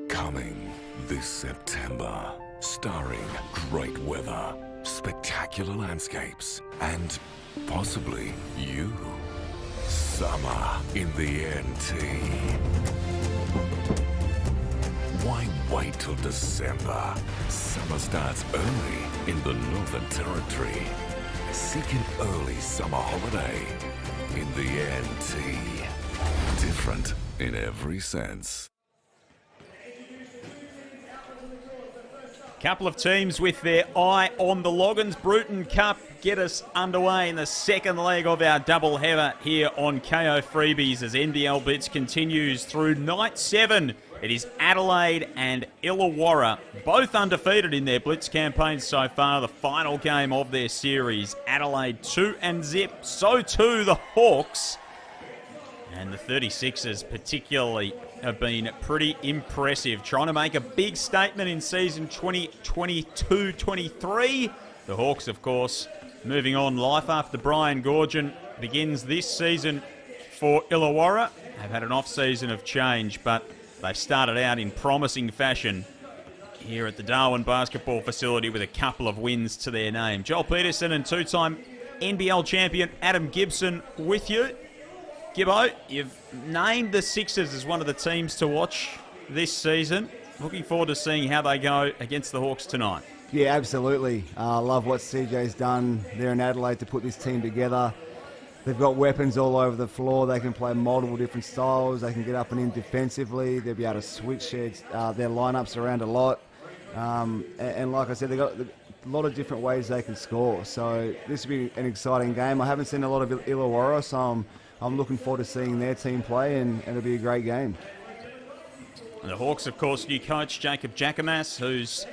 Coming this September, starring great weather, spectacular landscapes, and possibly you. Summer in the NT. Why wait till December? Summer starts early in the Northern Territory. Seek an early summer holiday in the NT. Different in every sense. Couple of teams with their eye on the Loggins Bruton Cup get us underway in the second leg of our double header here on KO Freebies as NBL Blitz continues through night 7. It is Adelaide and Illawarra, both undefeated in their Blitz campaigns so far. The final game of their series, Adelaide 2-0, so too the Hawks. And the 36ers particularly have been pretty impressive, trying to make a big statement in season 2022-23. The Hawks, of course, moving on. Life after Brian Goorjian begins this season for Illawarra. They've had an off-season of change, but they've started out in promising fashion here at the Darwin basketball facility with a couple of wins to their name. Joel Peterson and two-time NBL champion Adam Gibson with you. Gibbo, you've named the Sixers as one of the teams to watch this season. Looking forward to seeing how they go against the Hawks tonight. Yeah, absolutely. I love what CJ's done there in Adelaide to put this team together. They've got weapons all over the floor. They can play multiple different styles. They can get up and in defensively. They'll be able to switch their lineups around a lot. And like I said, they've got a lot of different ways they can score. So this will be an exciting game. I haven't seen a lot of Illawarra, so I'm looking forward to seeing their team play, and it'll be a great game. And the Hawks, of course, new coach Jacob Jackamas, who's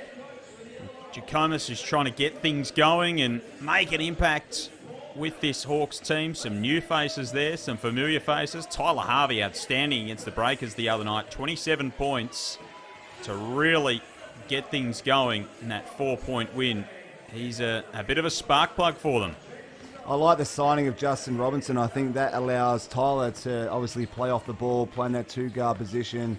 trying to get things going and make an impact with this Hawks team. Some new faces there, some familiar faces. Tyler Harvey outstanding against the Breakers the other night. 27 points to really get things going in that 4-point win. He's a bit of a spark plug for them. I like the signing of Justin Robinson. I think that allows Tyler to obviously play off the ball, play in that two-guard position.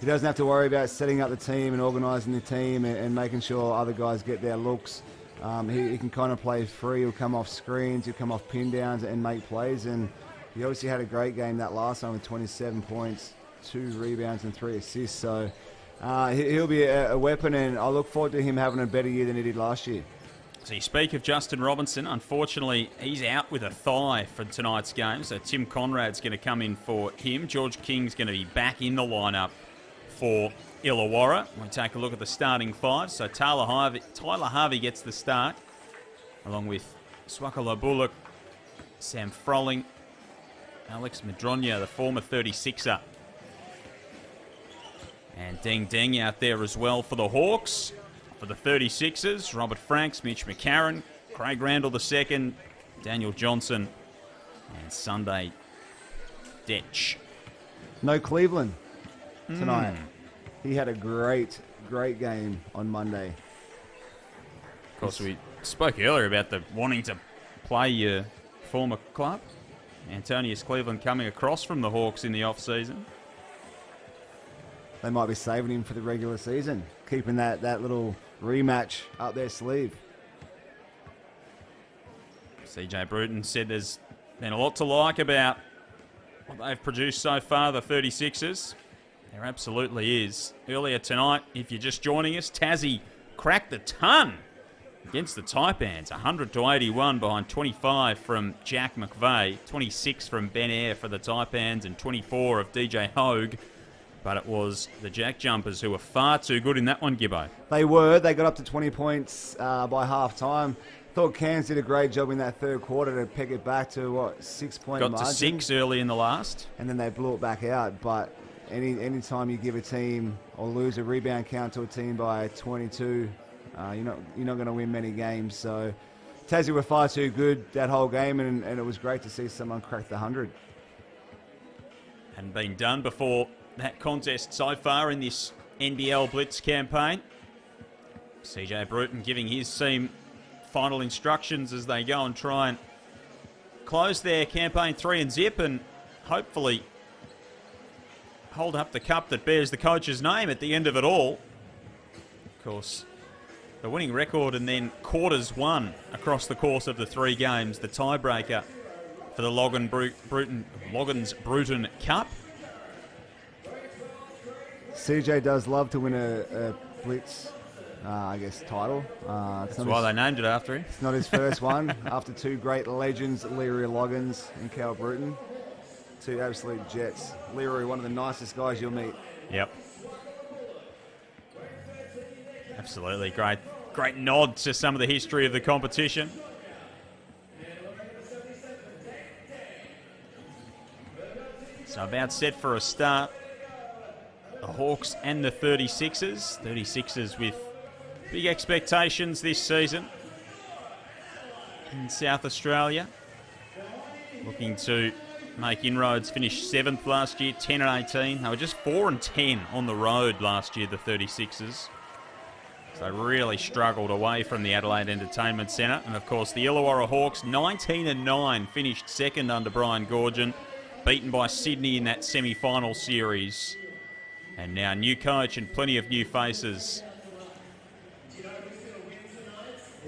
He doesn't have to worry about setting up the team and organising the team and making sure other guys get their looks. He can kind of play free. He'll come off screens, he'll come off pin downs and make plays. And he obviously had a great game that last time with 27 points, 2 rebounds and 3 assists. So He'll be a weapon, and I look forward to him having a better year than he did last year. So you speak of Justin Robinson. Unfortunately, he's out with a thigh for tonight's game, so Tim Conrad's going to come in for him. George King's going to be back in the lineup for Illawarra. We take a look at the starting five. So Tyler Harvey gets the start, along with Swakala Bullock, Sam Froling, Alex Madronia, the former 36er. And Ding Ding out there as well for the Hawks. For the 36ers, Robert Franks, Mitch McCarron, Craig Randall II, Daniel Johnson, and Sunday Detch. No Cleveland tonight. He had a great game on Monday. Of course, we spoke earlier about the wanting to play your former club. Antonius Cleveland coming across from the Hawks in the off-season. They might be saving him for the regular season, keeping that little rematch up their sleeve. CJ Bruton said there's been a lot to like about what they've produced so far, the 36ers. There absolutely is. Earlier tonight, if you're just joining us, Tassie cracked the ton against the Taipans. 100-81 behind 25 from Jack McVeigh, 26 from Ben Eyre for the Taipans, and 24 of DJ Hogue. But it was the Jack Jumpers who were far too good in that one, Gibbo. They were. They got up to 20 points by half-time. Thought Cairns did a great job in that third quarter to peg it back to, 6-point margin. Got to 6 early in the last. And then they blew it back out. But any time you give a team or lose a rebound count to a team by 22, you're not going to win many games. So Tassie were far too good that whole game, and it was great to see someone crack the 100. Hadn't been done before that contest so far in this NBL Blitz campaign. CJ Bruton giving his team final instructions as they go and try and close their campaign 3-0 and hopefully hold up the cup that bears the coach's name at the end of it all. Of course, the winning record and then quarters won across the course of the 3 games, the tiebreaker for the Loggins Bruton Cup. CJ does love to win a Blitz, title. That's why they named it after him. It's not his first one. After 2 great legends, Leroy Loggins and Cal Bruton. 2 absolute jets. Leroy, one of the nicest guys you'll meet. Yep. Absolutely. Great nod to some of the history of the competition. So about set for a start. The Hawks and the 36ers. 36ers with big expectations this season in South Australia. Looking to make inroads, finished 7th last year, 10-18. They were just 4-10 on the road last year, the 36ers. So they really struggled away from the Adelaide Entertainment Centre. And of course, the Illawarra Hawks, 19-9, finished 2nd under Brian Goorjian, beaten by Sydney in that semi-final series. And now new coach and plenty of new faces.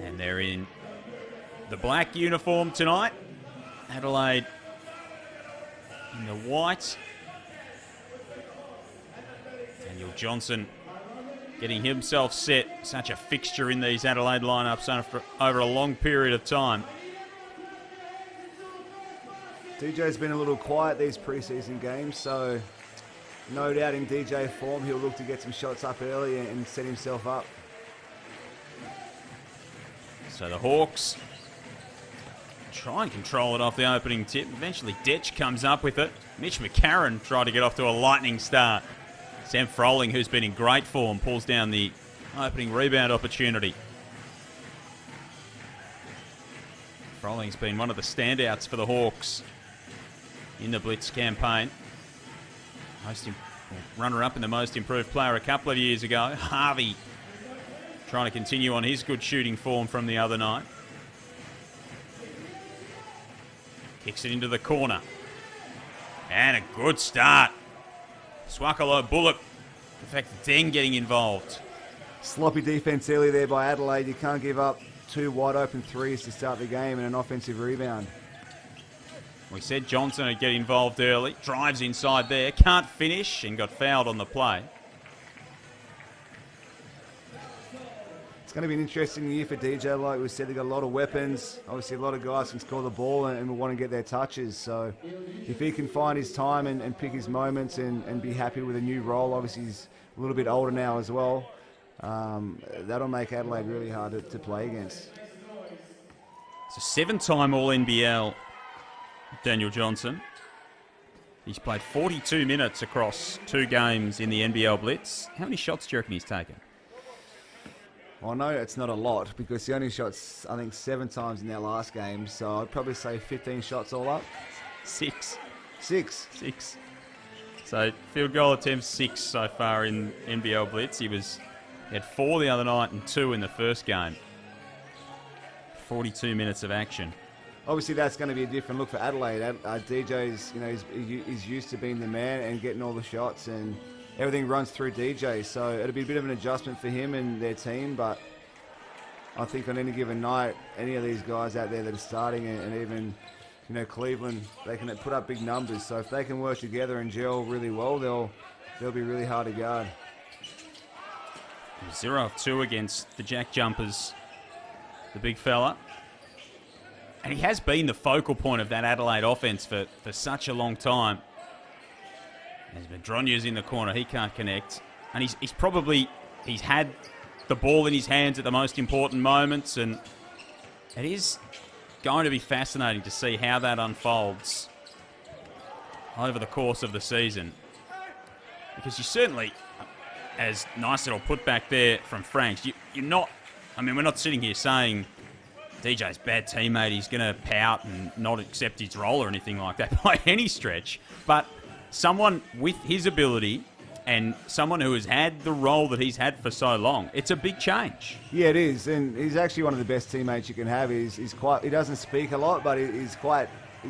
And they're in the black uniform tonight. Adelaide in the white. Daniel Johnson getting himself set. Such a fixture in these Adelaide lineups over a long period of time. DJ's been a little quiet these preseason games, so no doubt in DJ form, he'll look to get some shots up early and set himself up. So the Hawks try and control it off the opening tip. Eventually, Detch comes up with it. Mitch McCarron tried to get off to a lightning start. Sam Froling, who's been in great form, pulls down the opening rebound opportunity. Froling's been one of the standouts for the Hawks in the Blitz campaign. Runner-up in the most improved player a couple of years ago. Harvey trying to continue on his good shooting form from the other night. Kicks it into the corner. And a good start. Swakala Bullock. In fact, Deng getting involved. Sloppy defense early there by Adelaide. You can't give up 2 wide-open threes to start the game and an offensive rebound. We said Johnson would get involved early. Drives inside there. Can't finish and got fouled on the play. It's going to be an interesting year for DJ. Like we said, they've got a lot of weapons. Obviously, a lot of guys can score the ball and will want to get their touches. So if he can find his time and pick his moments and be happy with a new role, obviously he's a little bit older now as well, that'll make Adelaide really hard to play against. It's a 7-time All-NBL, Daniel Johnson. He's played 42 minutes across 2 games in the NBL Blitz. How many shots do you reckon he's taken? Well, I know it's not a lot because he only shot, I think, 7 times in their last game. So I'd probably say 15 shots all up. 6. 6. 6. So field goal attempts 6 so far in NBL Blitz. He had 4 the other night and 2 in the first game. 42 minutes of action. Obviously, that's going to be a different look for Adelaide. DJ's, he's used to being the man and getting all the shots, and everything runs through DJ. So it'll be a bit of an adjustment for him and their team. But I think on any given night, any of these guys out there that are starting, and even Cleveland, they can put up big numbers. So if they can work together and gel really well, they'll be really hard to guard. 0 of 2 against the Jack Jumpers, the big fella. And he has been the focal point of that Adelaide offense for such a long time. As Madronya's in the corner, he can't connect. And he's had the ball in his hands at the most important moments, and it is going to be fascinating to see how that unfolds over the course of the season. Because you certainly, as nice little putback there from Franks, you're not, we're not sitting here saying DJ's bad teammate, he's going to pout and not accept his role or anything like that by any stretch. But someone with his ability and someone who has had the role that he's had for so long, it's a big change. Yeah, it is. And he's actually one of the best teammates you can have. He doesn't speak a lot, but he's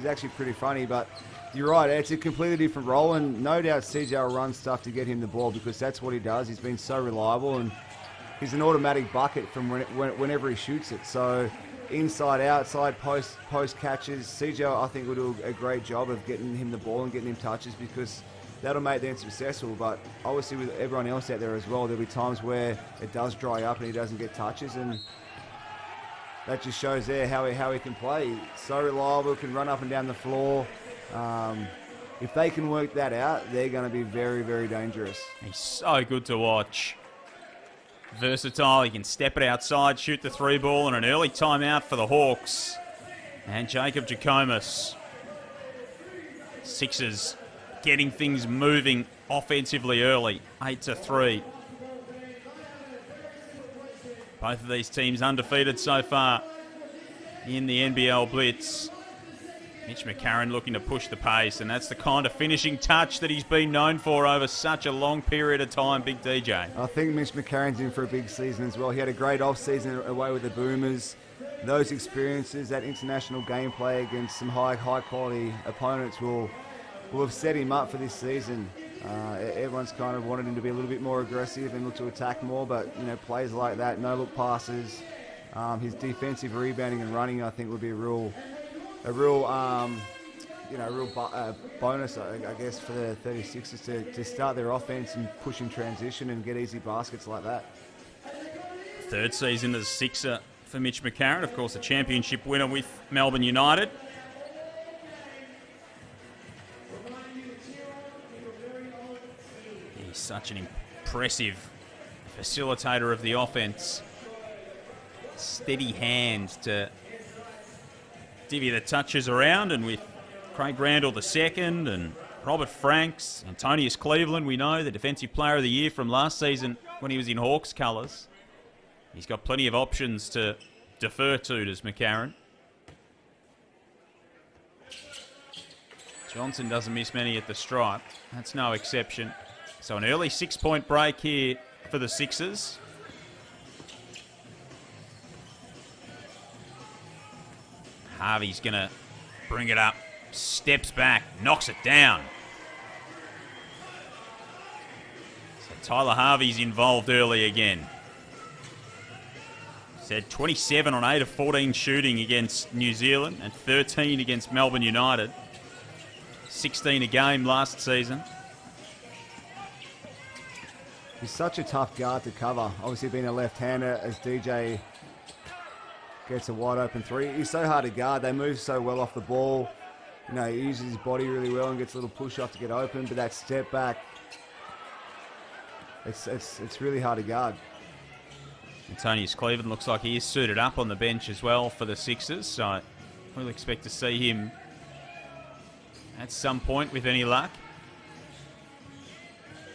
actually pretty funny. But you're right, it's a completely different role. And no doubt CJ will run stuff to get him the ball because that's what he does. He's been so reliable, and he's an automatic bucket from whenever he shoots it. So inside, outside, post catches. CJ, I think, will do a great job of getting him the ball and getting him touches because that'll make them successful. But obviously with everyone else out there as well, there'll be times where it does dry up and he doesn't get touches, and that just shows there how he can play. So reliable, can run up and down the floor. If they can work that out, they're going to be very, very dangerous. He's so good to watch. Versatile, he can step it outside, shoot the 3 ball, and an early timeout for the Hawks. And Jacob Jackomas. Sixers getting things moving offensively early, 8-3. Both of these teams undefeated so far in the NBL Blitz. Mitch McCarron looking to push the pace, and that's the kind of finishing touch that he's been known for over such a long period of time, Big DJ. I think Mitch McCarron's in for a big season as well. He had a great off-season away with the Boomers. Those experiences, that international gameplay against some high-quality opponents will have set him up for this season. Everyone's kind of wanted him to be a little bit more aggressive and look to attack more, but plays like that, no-look passes, his defensive rebounding and running, I think, would be a real bonus, I guess, for the 36ers to start their offense and push in transition and get easy baskets like that. Third season as Sixer for Mitch McCarron, of course, a championship winner with Melbourne United. He's such an impressive facilitator of the offense. Steady hand to divvy the touches around, and with Craig Randall II and Robert Franks, Antonius Cleveland, we know, the Defensive Player of the Year from last season when he was in Hawks colours. He's got plenty of options to defer to, does McCarron. Johnson doesn't miss many at the stripe. That's no exception. So an early 6-point break here for the Sixers. Harvey's going to bring it up, steps back, knocks it down. So Tyler Harvey's involved early again. Said 27 on 8 of 14 shooting against New Zealand and 13 against Melbourne United. 16 a game last season. He's such a tough guard to cover. Obviously being a left-hander as DJ gets a wide open three. He's so hard to guard. They move so well off the ball. You know, he uses his body really well and gets a little push off to get open, but that step back, it's really hard to guard. Antonius Cleveland looks like he is suited up on the bench as well for the Sixers, so we'll expect to see him at some point with any luck.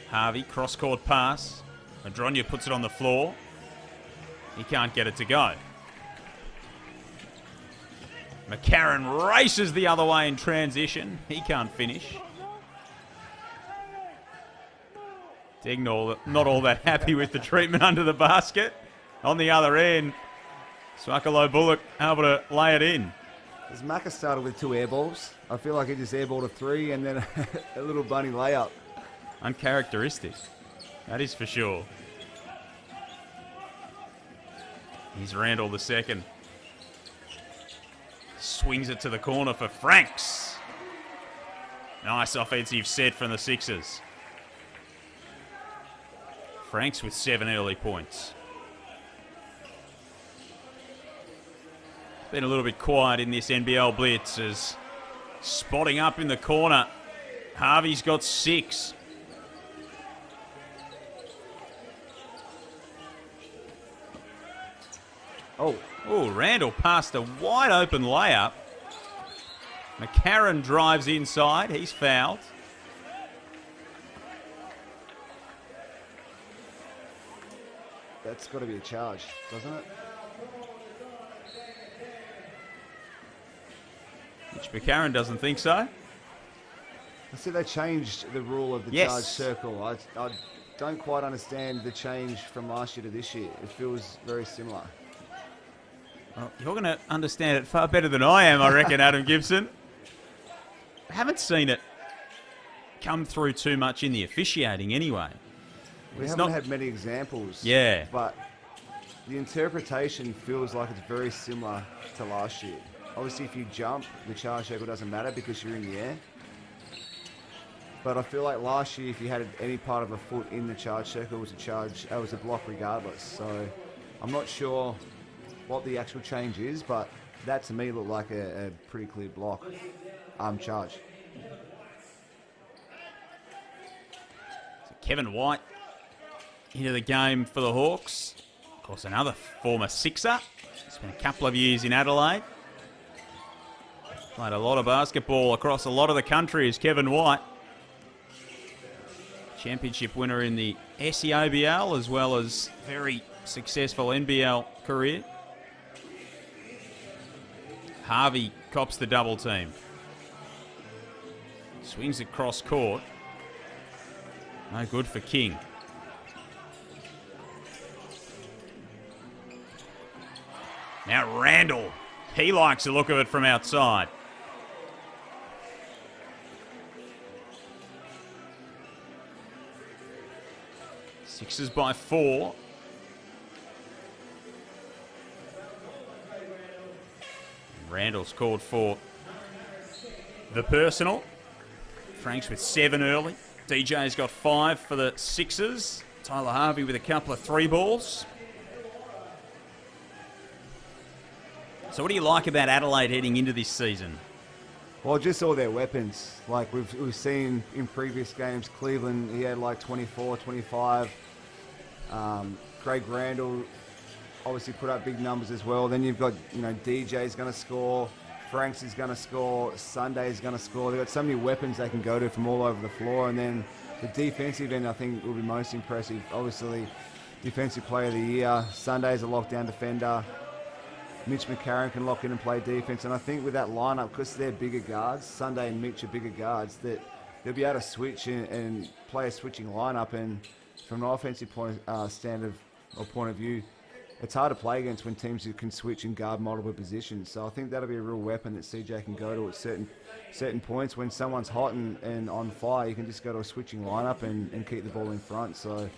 Harvey, cross-court pass. Madronya puts it on the floor. He can't get it to go. McCarron races the other way in transition. He can't finish. Dignall not all that happy with the treatment under the basket. On the other end, Swakalo Bullock able to lay it in. As Macca started with 2 air balls, I feel like he just airballed a 3 and then a little bunny layup. Uncharacteristic. That is for sure. Here's Randall the second. Swings it to the corner for Franks. Nice offensive set from the Sixers. Franks with 7 early points. Been a little bit quiet in this NBL Blitz as spotting up in the corner. Harvey's got 6. Oh, Randall passed a wide open layup. McCarron drives inside. He's fouled. That's got to be a charge, doesn't it? Which McCarron doesn't think so. I see they changed the rule of the charge circle. I don't quite understand the change from last year to this year. It feels very similar. Well, you're going to understand it far better than I am, I reckon, Adam Gibson. I haven't seen it come through too much in the officiating anyway. We haven't had many examples. Yeah. But the interpretation feels like it's very similar to last year. Obviously, if you jump, the charge circle doesn't matter because you're in the air. But I feel like last year, if you had any part of a foot in the charge circle, it was a charge. It was a block regardless. So I'm not sure what the actual change is, but that to me looked like a pretty clear block charge. So Kevin White into the game for the Hawks. Of course, another former Sixer. Spent a couple of years in Adelaide. Played a lot of basketball across a lot of the country as Kevin White. Championship winner in the SEOBL as well as very successful NBL career. Harvey cops the double team. Swings across court. No good for King. Now Randall. He likes the look of it from outside. Sixers by 4. Randall's called for the personal. Franks with 7 early. DJ's got 5 for the Sixers. Tyler Harvey with a couple of 3 balls. So what do you like about Adelaide heading into this season? Well, just all their weapons. Like we've seen in previous games, Cleveland, he had like 24, 25. Craig Randall obviously put up big numbers as well. Then you've got, DJ's going to score, Franks is going to score, Sunday's going to score. They've got so many weapons they can go to from all over the floor. And then the defensive end, I think, will be most impressive. Obviously, defensive player of the year. Sunday's a lockdown defender. Mitch McCarron can lock in and play defense. And I think with that lineup, because they're bigger guards, Sunday and Mitch are bigger guards, that they'll be able to switch and play a switching lineup. And from an offensive point of view, it's hard to play against when teams who can switch and guard multiple positions. So I think that'll be a real weapon that CJ can go to at certain points. When someone's hot and on fire, you can just go to a switching lineup and keep the ball in front. So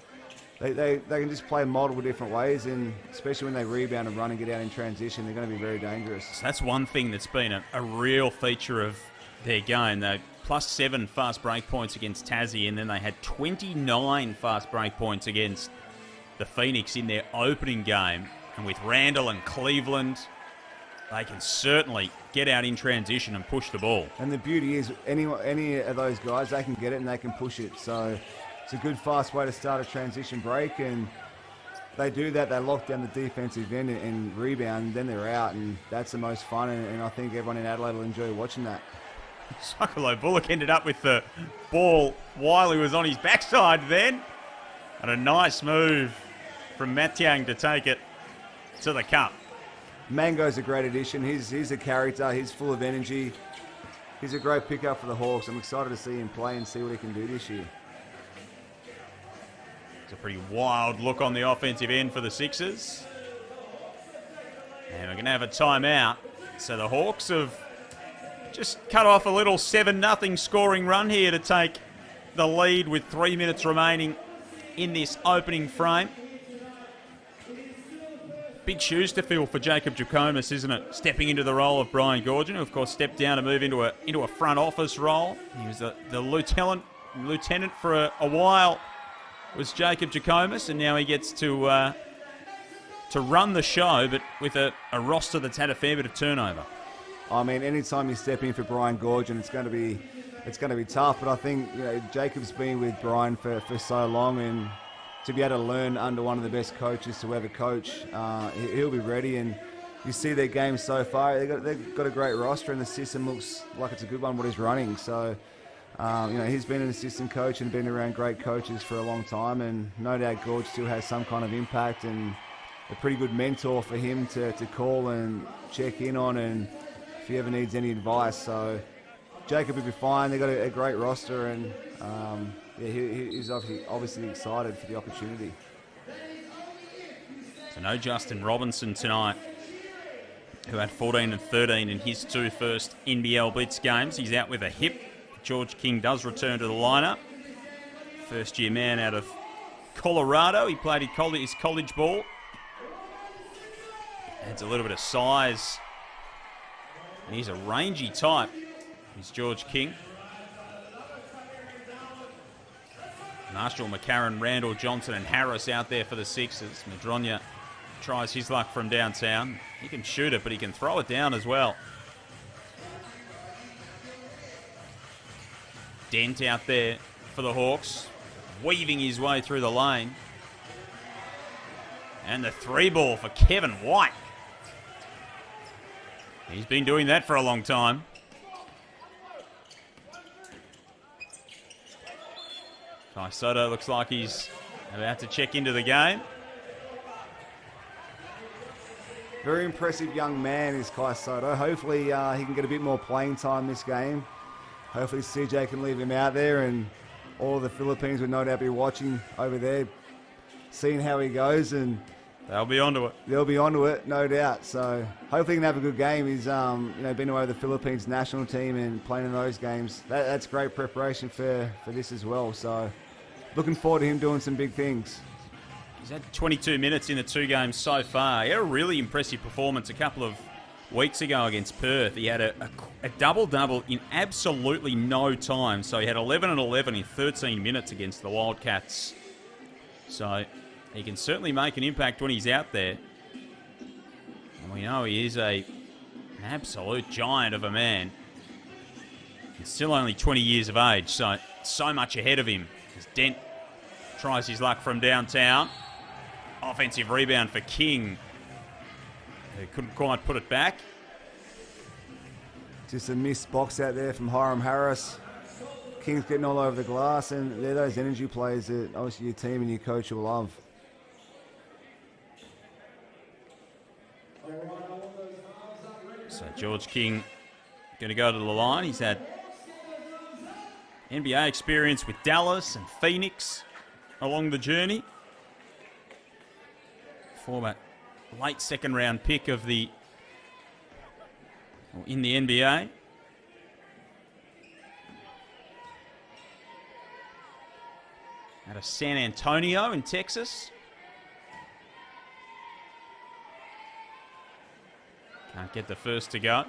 they can just play multiple different ways, and especially when they rebound and run and get out in transition, they're going to be very dangerous. So that's one thing that's been a real feature of their game. They +7 fast break points against Tassie, and then they had 29 fast break points against the Phoenix in their opening game. And with Randall and Cleveland, they can certainly get out in transition and push the ball. And the beauty is, any of those guys, they can get it and they can push it. So it's a good, fast way to start a transition break. And they do that. They lock down the defensive end and rebound, and then they're out. And that's the most fun. And I think everyone in Adelaide will enjoy watching that. Sokolo Bullock ended up with the ball while he was on his backside then. And a nice move from Matiang to take it to the cup. Mango's a great addition. He's a character. He's full of energy. He's a great pickup for the Hawks. I'm excited to see him play and see what he can do this year. It's a pretty wild look on the offensive end for the Sixers. And we're going to have a timeout. So the Hawks have just cut off a little 7-0 scoring run here to take the lead with 3 minutes remaining in this opening frame. Big shoes to fill for Jacob Jackomas, isn't it? Stepping into the role of Brian Gorgon, who of course stepped down to move into a front office role. He was the lieutenant for a while, was Jacob Jackomas, and now he gets to run the show, but with a roster that's had a fair bit of turnover. I mean, anytime you step in for Brian Gorgon, it's going to be tough. But I think Jacob's been with Brian for so long, and to be able to learn under one of the best coaches to ever coach, he'll be ready. And you see their game so far, they've got a great roster, and the system looks like it's a good one, what he's running. So, he's been an assistant coach and been around great coaches for a long time, and no doubt Gorge still has some kind of impact and a pretty good mentor for him to call and check in on, and if he ever needs any advice. So Jacob will be fine. They've got a great roster, and he's obviously excited for the opportunity. So no Justin Robinson tonight, who had 14 and 13 in his 2 first NBL Blitz games. He's out with a hip. George King does return to the lineup. First-year man out of Colorado. He played his college ball. Adds a little bit of size. And he's a rangy type. He's George King. Marshall, McCarran, Randall, Johnson and Harris out there for the Sixers. Madronya tries his luck from downtown. He can shoot it, but he can throw it down as well. Dent out there for the Hawks, weaving his way through the lane. And the 3-ball for Kevin White. He's been doing that for a long time. Kai Soto looks like he's about to check into the game. Very impressive young man is Kai Soto. Hopefully he can get a bit more playing time this game. Hopefully CJ can leave him out there, and all of the Philippines would no doubt be watching over there, seeing how he goes, and they'll be onto it. They'll be onto it, no doubt. So hopefully he can have a good game. He's been away with the Philippines national team and playing in those games. That's great preparation for this as well. So looking forward to him doing some big things. He's had 22 minutes in the 2 games so far. He had a really impressive performance a couple of weeks ago against Perth. He had a double-double in absolutely no time. So he had 11 and 11 in 13 minutes against the Wildcats. So he can certainly make an impact when he's out there. And we know he is an absolute giant of a man. He's still only 20 years of age, so much ahead of him. As Dent tries his luck from downtown. Offensive rebound for King. He couldn't quite put it back. Just a missed box out there from Hiram Harris. King's getting all over the glass, and they're those energy plays that obviously your team and your coach will love. So George King going to go to the line. He's had NBA experience with Dallas and Phoenix along the journey. Former late second round pick in the NBA. Out of San Antonio in Texas. Can't get the first to go.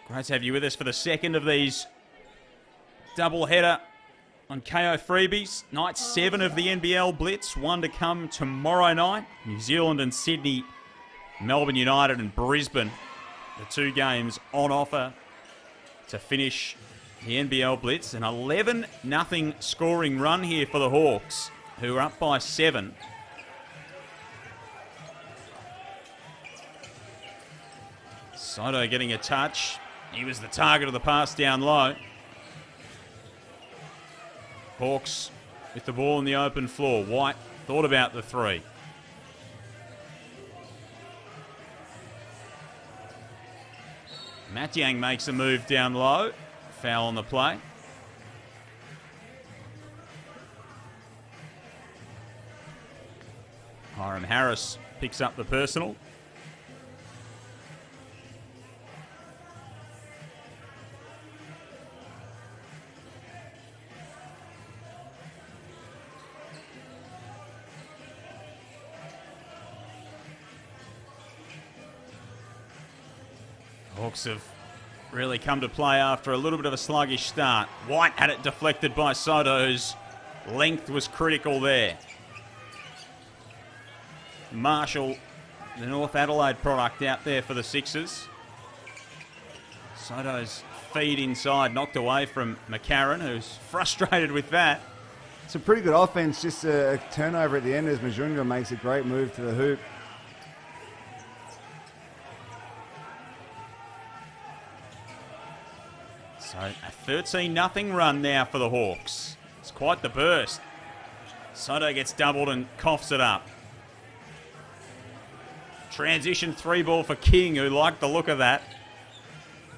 Great to have you with us for the second of these double-header on KO Freebies. Night 7 of the NBL Blitz. One to come tomorrow night. New Zealand and Sydney, Melbourne United and Brisbane. The two games on offer to finish the NBL Blitz. An 11-0 scoring run here for the Hawks, who are up by 7. Soto getting a touch. He was the target of the pass down low. Hawks with the ball in the open floor. White thought about the three. Matyang makes a move down low. Foul on the play. Hiram Harris picks up the personal. Hawks have really come to play after a little bit of a sluggish start. White had it deflected by Soto, whose length was critical there. Marshall, the North Adelaide product, out there for the Sixers. Soto's feed inside, knocked away from McCarron, who's frustrated with that. It's a pretty good offense, just a turnover at the end as Majunga makes a great move to the hoop. So a 13-0 run now for the Hawks. It's quite the burst. Soto gets doubled and coughs it up. Transition 3-ball for King, who liked the look of that.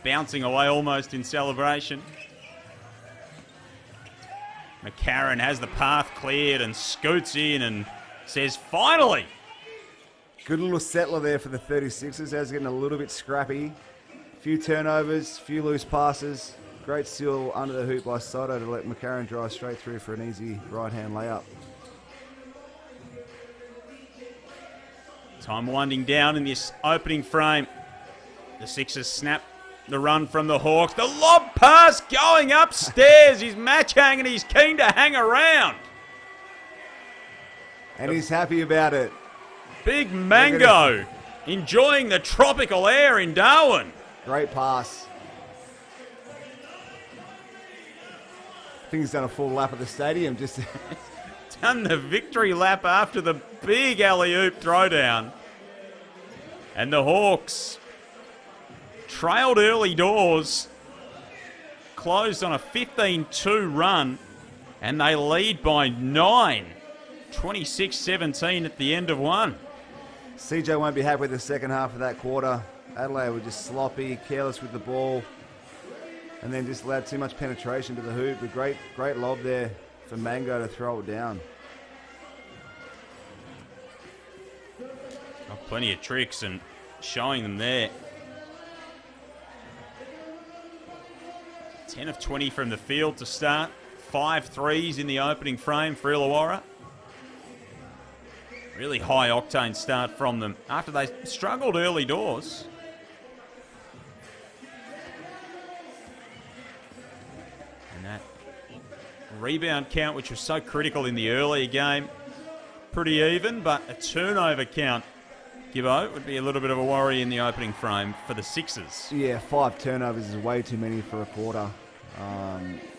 Bouncing away almost in celebration. McCarron has the path cleared and scoots in and says, finally! Good little settler there for the 36ers. As getting a little bit scrappy. Few turnovers, few loose passes. Great seal under the hoop by Soto to let McCarron drive straight through for an easy right-hand layup. Time winding down in this opening frame. The Sixers snap the run from the Hawks. The lob pass going upstairs. He's match hanging. He's keen to hang around. And he's happy about it. Big Mango enjoying the tropical air in Darwin. Great pass. I think he's done a full lap of the stadium. Just done the victory lap after the big alley-oop throwdown. And the Hawks trailed early doors, closed on a 15-2 run, and they lead by 9. 26-17 at the end of one. CJ won't be happy with the second half of that quarter. Adelaide were just sloppy, careless with the ball, and then just allowed too much penetration to the hoop. A great lob there for Mango to throw it down. Oh, plenty of tricks and showing them there. 10 of 20 from the field to start. 5 threes in the opening frame for Illawarra. Really high octane start from them after they struggled early doors. And that rebound count, which was so critical in the earlier game, pretty even, but a turnover count, Gibbo, would be a little bit of a worry in the opening frame for the Sixers. Yeah, 5 turnovers is way too many for a quarter.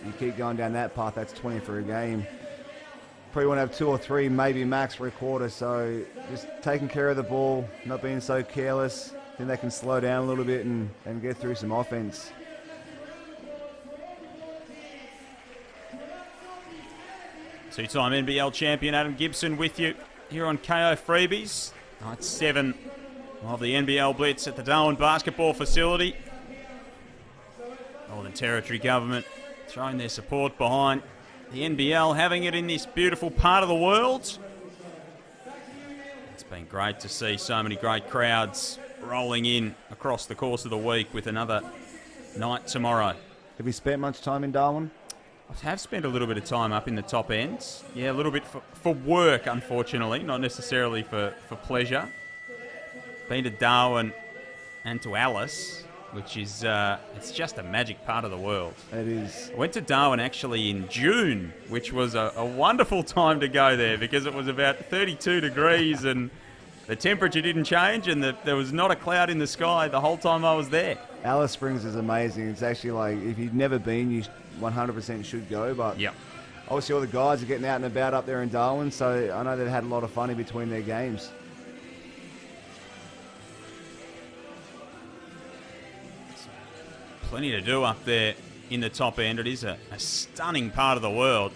You keep going down that path, that's 20 for a game. Probably want to have 2 or 3, maybe max for a quarter. So just taking care of the ball, not being so careless. I think they can slow down a little bit and get through some offense. Two-time NBL champion Adam Gibson with you here on KO Freebies. Night 7 of the NBL Blitz at the Darwin basketball facility. Northern Territory government throwing their support behind the NBL, having it in this beautiful part of the world. It's been great to see so many great crowds rolling in across the course of the week with another night tomorrow. Have you spent much time in Darwin? I have spent a little bit of time up in the top ends. Yeah, a little bit for work, unfortunately, not necessarily for pleasure. Been to Darwin and to Alice. which is it's just a magic part of the world. It is. I went to Darwin actually in June, which was a wonderful time to go there because it was about 32 degrees and the temperature didn't change and there was not a cloud in the sky the whole time I was there. Alice Springs is amazing. It's actually like, if you've never been, you 100% should go. But Yep. obviously all the guys are getting out and about up there in Darwin, so I know they've had a lot of fun in between their games. Plenty to do up there in the top end. It is a stunning part of the world.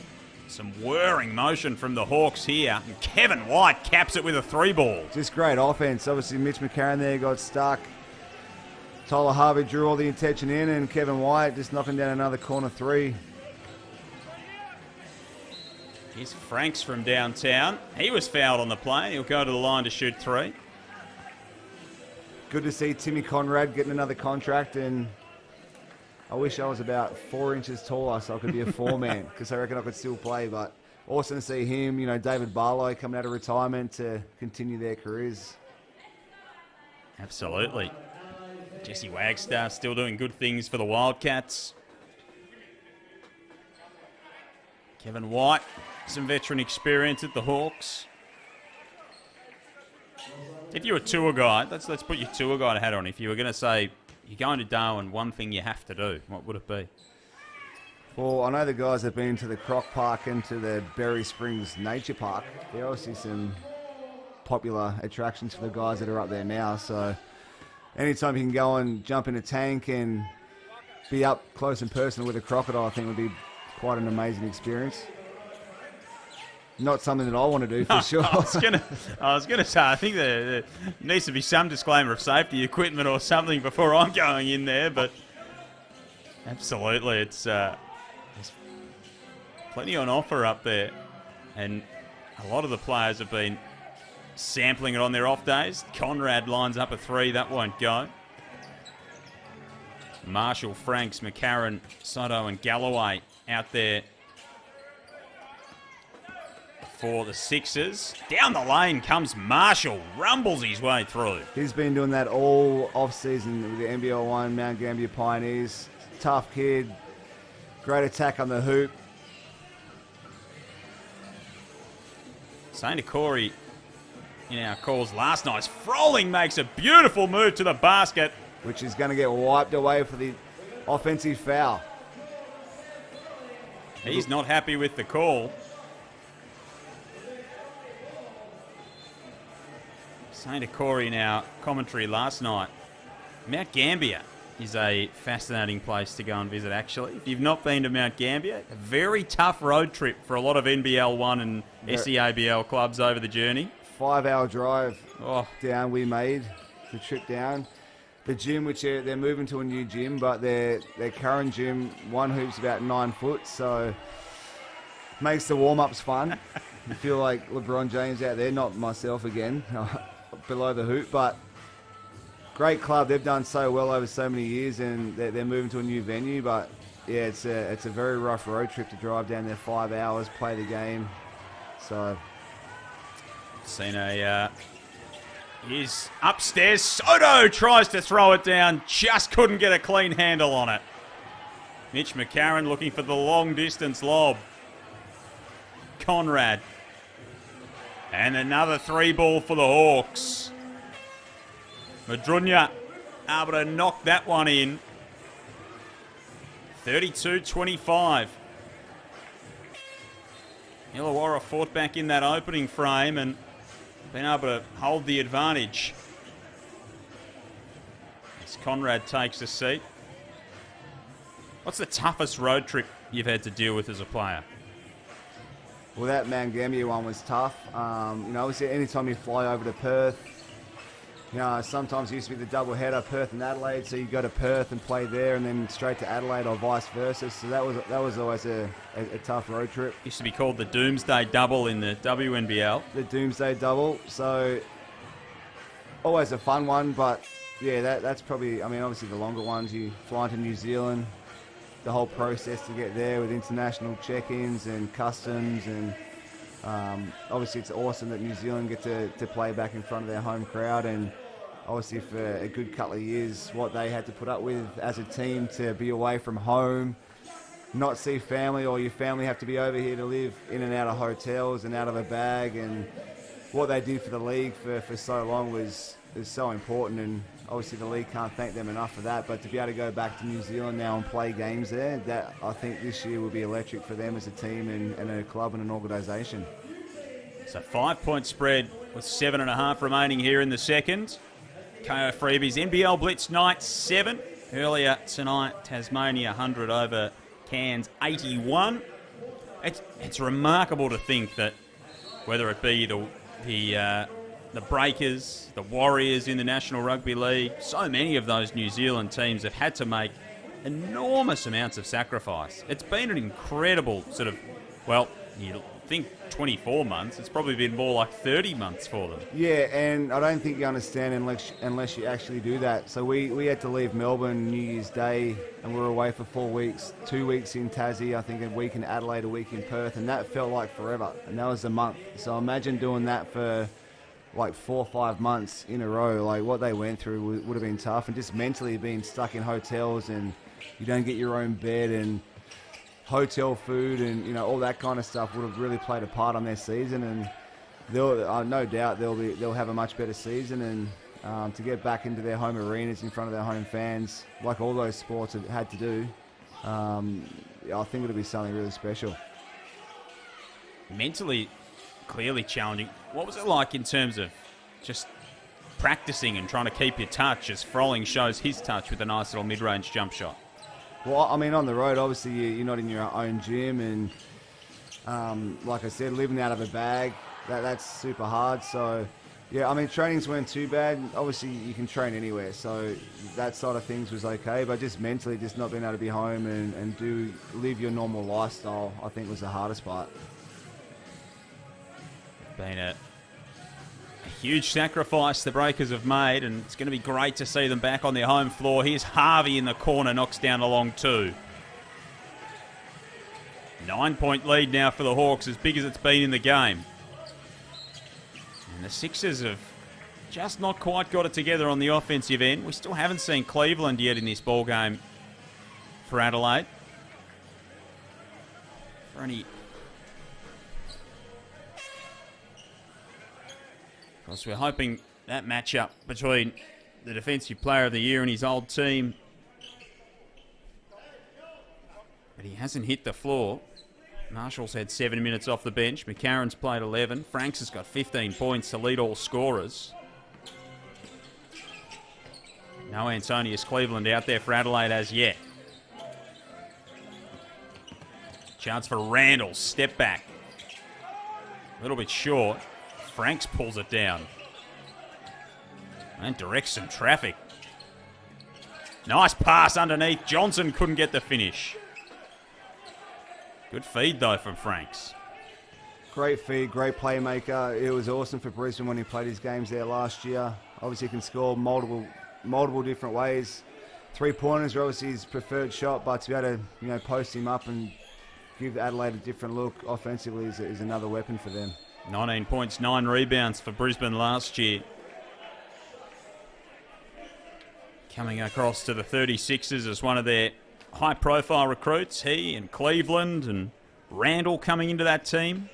Some whirring motion from the Hawks here. And Kevin White caps it with a 3-ball. Just great offense. Obviously Mitch McCarron there got stuck. Tyler Harvey drew all the attention in, and Kevin White just knocking down another corner 3. Here's Franks from downtown. He was fouled on the play. He'll go to the line to shoot 3. Good to see Timmy Conrad getting another contract, and I wish I was about 4 inches taller so I could be a 4-man because I reckon I could still play. But awesome to see him, David Barlow coming out of retirement to continue their careers. Absolutely. Jesse Wagstaff still doing good things for the Wildcats. Kevin White, some veteran experience at the Hawks. If you're a tour guide, let's put your tour guide hat on. If you were going to say you're going to Darwin, one thing you have to do, what would it be? Well, I know the guys have been to the Croc Park and to the Berry Springs Nature Park. There are obviously some popular attractions for the guys that are up there now. So anytime you can go and jump in a tank and be up close and personal with a crocodile, I think would be quite an amazing experience. Not something that I want to do for sure. I was gonna say, I think there needs to be some disclaimer of safety equipment or something before I'm going in there, but absolutely, there's plenty on offer up there, and a lot of the players have been sampling it on their off days. Conrad lines up a 3, that won't go. Marshall, Franks, McCarron, Soto and Galloway out there for the Sixers. Down the lane comes Marshall, rumbles his way through. He's been doing that all off-season with the NBL 1 Mount Gambier Pioneers. Tough kid, great attack on the hoop. St. Corey in our calls last night. Froling makes a beautiful move to the basket. Which is going to get wiped away for the offensive foul. He's not happy with the call. St. Corey in our commentary last night. Mount Gambier is a fascinating place to go and visit, actually. If you've not been to Mount Gambier, a very tough road trip for a lot of NBL 1 and SEABL clubs over the journey. 5-hour drive down we made, the trip down. The gym, which they're moving to a new gym, but their current gym, one hoop's about 9 foot, so makes the warm-ups fun. You feel like LeBron James out there, not myself again, below the hoop, but great club. They've done so well over so many years, and they're moving to a new venue, but yeah, it's a very rough road trip to drive down there 5 hours, play the game, so... Seen He's upstairs. Soto tries to throw it down. Just couldn't get a clean handle on it. Mitch McCarron looking for the long distance lob. Conrad. And another 3-ball for the Hawks. Madrunya able to knock that one in. 32-25. Illawarra fought back in that opening frame and been able to hold the advantage. As Conrad takes a seat. What's the toughest road trip you've had to deal with as a player? Well, that Mount Gambier one was tough. Obviously, anytime you fly over to Perth, sometimes it used to be the double header, Perth and Adelaide, so you go to Perth and play there and then straight to Adelaide or vice versa. So that was always a tough road trip. Used to be called the Doomsday Double in the WNBL. The Doomsday Double. So always a fun one, but yeah, that's probably, obviously the longer ones, you fly to New Zealand, the whole process to get there with international check-ins and customs, and obviously it's awesome that New Zealand get to play back in front of their home crowd, and obviously for a good couple of years, what they had to put up with as a team to be away from home, not see family, or your family have to be over here to live in and out of hotels and out of a bag. And what they did for the league for so long was so important, and obviously the league can't thank them enough for that. But to be able to go back to New Zealand now and play games there, that I think this year will be electric for them as a team and a club and an organisation. So 5-point spread with 7.5 remaining here in the second. KO Freebies, NBL Blitz night 7. Earlier tonight, Tasmania 100 over Cairns 81. It's remarkable to think that whether it be the Breakers, the Warriors in the National Rugby League, so many of those New Zealand teams have had to make enormous amounts of sacrifice. It's been an incredible sort of, well, you think 24 months, it's probably been more like 30 months for them. Yeah, and I don't think you understand unless you actually do that. So we had to leave Melbourne New Year's Day, and we were away for 4 weeks, 2 weeks in Tassie, I think a week in Adelaide, a week in Perth, and that felt like forever, and that was a month. So imagine doing that for like 4 or 5 months in a row. Like what they went through would have been tough, and just mentally being stuck in hotels and you don't get your own bed and hotel food and all that kind of stuff would have really played a part on their season. And they'll no doubt they'll have a much better season, and to get back into their home arenas in front of their home fans, like all those sports have had to do, I think it'll be something really special. Mentally, clearly challenging. What was it like in terms of just practicing and trying to keep your touch as Froling shows his touch with a nice little mid-range jump shot? Well, I mean, on the road, obviously, you're not in your own gym, and like I said, living out of a bag, that's super hard. So, yeah, I mean, trainings weren't too bad. Obviously, you can train anywhere, so that side of things was okay. But just mentally, just not being able to be home and live your normal lifestyle, I think was the hardest part. Been a huge sacrifice the Breakers have made, and it's going to be great to see them back on their home floor. Here's Harvey in the corner, knocks down a long 2. 9-point lead now for the Hawks, as big as it's been in the game. And the Sixers have just not quite got it together on the offensive end. We still haven't seen Cleveland yet in this ball game for Adelaide. For any... Of course, we're hoping that matchup between the Defensive Player of the Year and his old team. But he hasn't hit the floor. Marshall's had 7 minutes off the bench. McCarron's played 11. Franks has got 15 points to lead all scorers. No Antonius Cleveland out there for Adelaide as yet. Chance for Randall. Step back. A little bit short. Franks pulls it down and directs some traffic. Nice pass underneath. Johnson couldn't get the finish. Good feed, though, from Franks. Great feed, great playmaker. It was awesome for Brisbane when he played his games there last year. Obviously, he can score multiple different ways. 3-pointers are obviously his preferred shot, but to be able to post him up and give Adelaide a different look offensively is another weapon for them. 19 points, 9 rebounds for Brisbane last year. Coming across to the 36ers as one of their high-profile recruits. He and Cleveland and Randall coming into that team.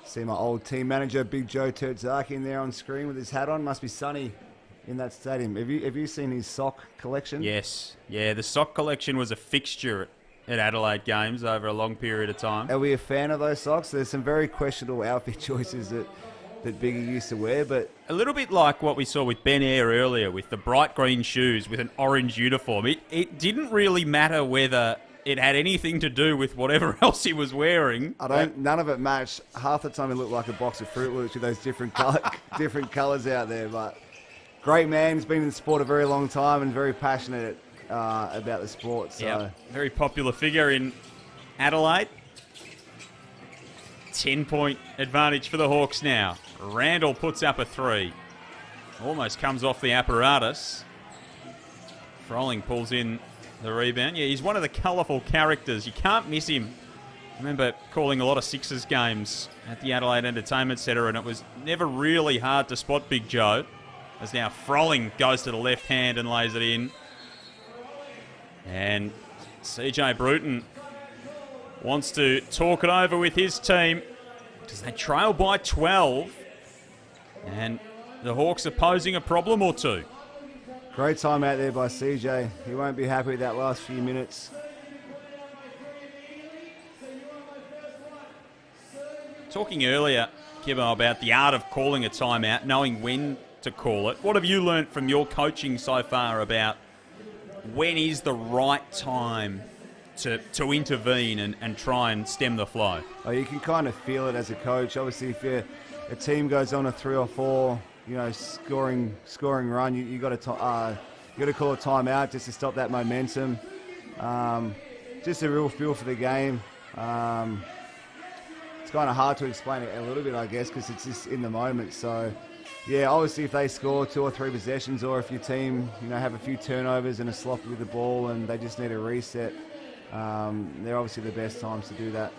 See my old team manager, Big Joe Tertzaki, in there on screen with his hat on. Must be sunny in that stadium. Have you seen his sock collection? Yes. Yeah, the sock collection was a fixture at Adelaide games over a long period of time. Are we a fan of those socks? There's some very questionable outfit choices that Biggie used to wear, but... A little bit like what we saw with Ben Eyre earlier with the bright green shoes with an orange uniform. It didn't really matter whether it had anything to do with whatever else he was wearing. None of it matched. Half the time he looked like a box of Fruit Loops with those different colours out there, but great man. He's been in the sport a very long time and very passionate about the sport. So. Yeah, very popular figure in Adelaide. 10-point advantage for the Hawks now. Randall puts up a 3. Almost comes off the apparatus. Froling pulls in the rebound. Yeah, he's one of the colourful characters. You can't miss him I remember calling a lot of Sixers games at the Adelaide Entertainment Centre, and it was never really hard to spot Big Joe. As now Frolling goes to the left hand and lays it in. And CJ Bruton wants to talk it over with his team because they trail by 12. And the Hawks are posing a problem or two. Great time out there by CJ. He won't be happy with that last few minutes. Talking earlier, Kibbo, about the art of calling a timeout, knowing when to call it. What have you learnt from your coaching so far about when is the right time to intervene and try and stem the flow? Oh, you can kind of feel it as a coach. Obviously, if a team goes on a 3 or 4, scoring run, you got to call a timeout just to stop that momentum. Just a real feel for the game. It's kind of hard to explain it a little bit, I guess, because it's just in the moment. So, yeah, obviously if they score 2 or 3 possessions, or if your team, have a few turnovers and are sloppy with the ball and they just need a reset, they're obviously the best times to do that.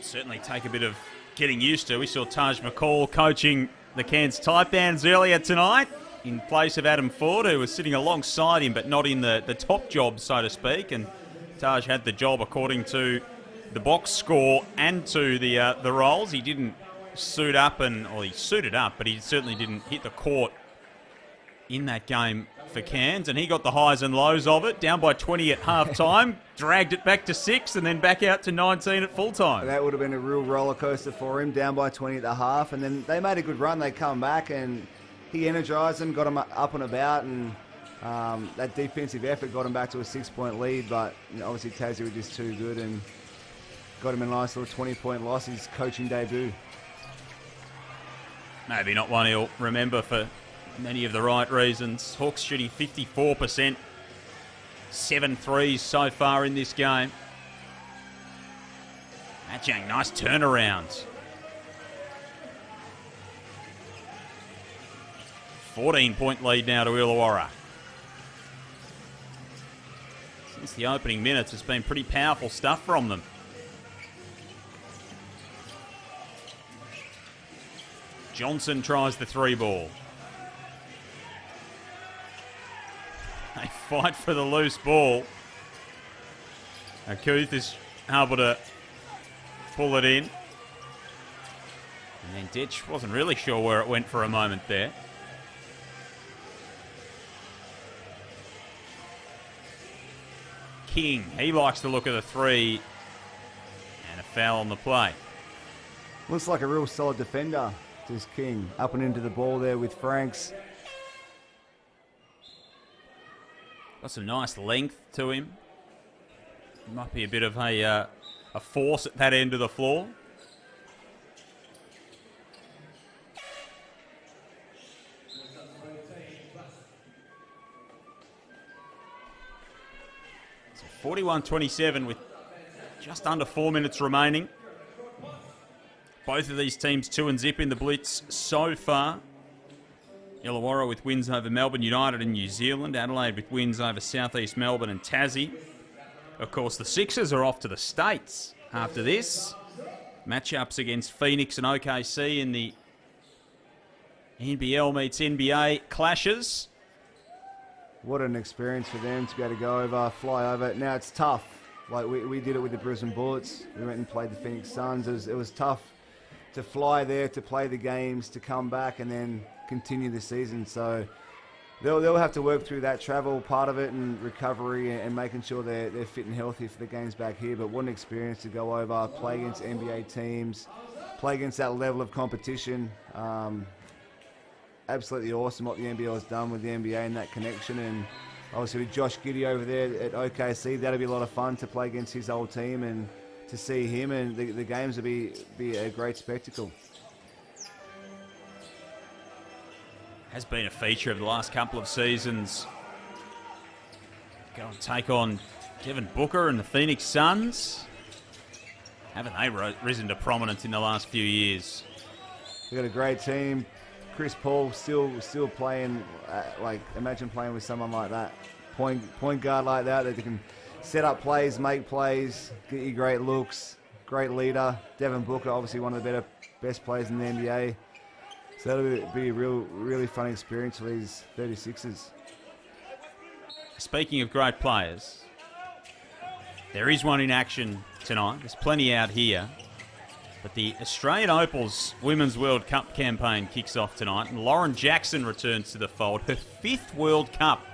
Certainly take a bit of getting used to. We saw Taj McCall coaching the Cairns Taipans earlier tonight in place of Adam Ford, who was sitting alongside him but not in the top job, so to speak. And Taj had the job according to the box score and to the roles. He didn't suit up, he suited up, but he certainly didn't hit the court in that game for Cairns, and he got the highs and lows of it. Down by 20 at half-time, dragged it back to 6, and then back out to 19 at full-time. That would have been a real roller coaster for him, down by 20 at the half, and then they made a good run. They come back, and he energised them, got them up and about, and that defensive effort got him back to a 6-point lead, but obviously Tassie were just too good and got him a nice little 20-point loss, his coaching debut. Maybe not one he'll remember for many of the right reasons. Hawks shooting 54%, 7 threes so far in this game. Matchang, nice turnaround. 14-point lead now to Illawarra. Since the opening minutes, it's been pretty powerful stuff from them. Johnson tries the 3-ball. They fight for the loose ball. Akuth is able to pull it in. And then Ditch wasn't really sure where it went for a moment there. King, he likes to look at the 3. And a foul on the play. Looks like a real solid defender, this King. Up and into the ball there with Franks. Got some nice length to him. Might be a bit of a force at that end of the floor. So 41-27 with just under 4 minutes remaining. Both of these teams 2-0 in the Blitz so far. Illawarra with wins over Melbourne United and New Zealand. Adelaide with wins over Southeast Melbourne and Tassie. Of course, the Sixers are off to the States after this. Matchups against Phoenix and OKC in the NBL meets NBA clashes. What an experience for them to be able to go over, fly over. Now it's tough. Like we did it with the Brisbane Bullets. We went and played the Phoenix Suns. It was tough to fly there, to play the games, to come back and then continue the season. So they'll have to work through that travel part of it and recovery and making sure they're fit and healthy for the games back here. But what an experience to go over, play against NBA teams, play against that level of competition. Absolutely awesome what the NBL has done with the NBA and that connection. And obviously with Josh Giddey over there at OKC, that'll be a lot of fun to play against his old team and to see him, and the games will be a great spectacle. Has been a feature of the last couple of seasons. Go and take on Kevin Booker and the Phoenix Suns. Haven't they risen to prominence in the last few years? They've got a great team. Chris Paul still playing. Imagine playing with someone like that, point guard like that. That can set up plays, make plays, get you great looks, great leader. Devin Booker, obviously one of the best players in the NBA. So that'll be a really fun experience for these 36ers. Speaking of great players, there is one in action tonight. There's plenty out here. But the Australian Opals Women's World Cup campaign kicks off tonight, and Lauren Jackson returns to the fold. Her 5th World Cup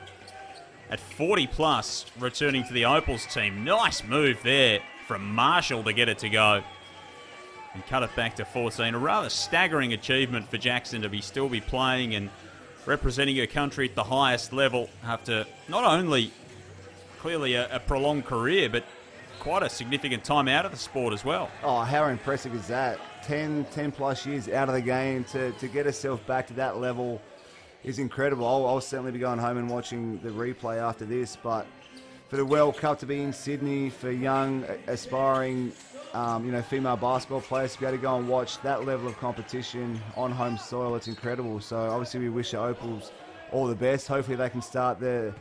at 40 plus, returning to the Opals team. Nice move there from Marshall to get it to go and cut it back to 14. A rather staggering achievement for Jackson to still be playing and representing her country at the highest level after not only clearly a prolonged career, but quite a significant time out of the sport as well. Oh, how impressive is that? 10 plus years out of the game to get herself back to that level is incredible. I'll certainly be going home and watching the replay after this, but for the World Cup to be in Sydney, for young, aspiring female basketball players to be able to go and watch that level of competition on home soil, it's incredible. So obviously we wish the Opals all the best. Hopefully they can start the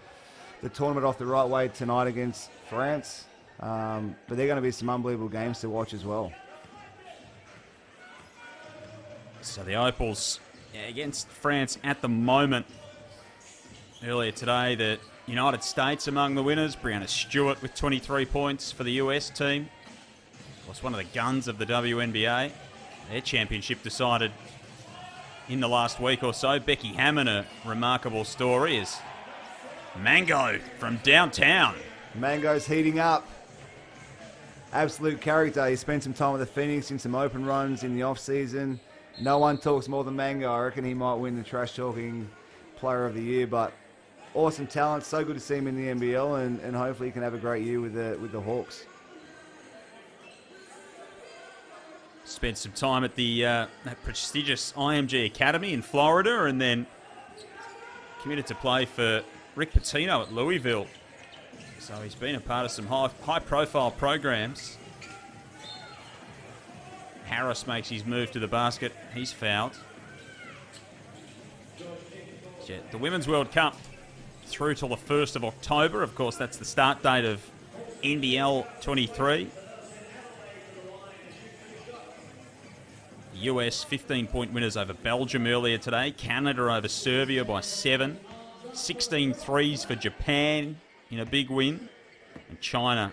tournament off the right way tonight against France. But they're going to be some unbelievable games to watch as well. So the Opals against France at the moment. Earlier today, the United States among the winners. Brianna Stewart with 23 points for the US team. Was one of the guns of the WNBA. Their championship decided in the last week or so. Becky Hammond, a remarkable story, is Mango from downtown. Mango's heating up. Absolute character. He spent some time with the Phoenix in some open runs in the off-season. No one talks more than Mango. I reckon he might win the trash talking player of the year, but awesome talent. So good to see him in the NBL, and hopefully he can have a great year with the Hawks. Spent some time at the that prestigious IMG Academy in Florida, and then committed to play for Rick Pitino at Louisville. So he's been a part of some high-profile programs. Harris makes his move to the basket. He's fouled. The Women's World Cup through till the 1st of October. Of course, that's the start date of NBL 23. The US 15-point winners over Belgium earlier today. Canada over Serbia by 7. 16 threes for Japan in a big win. And China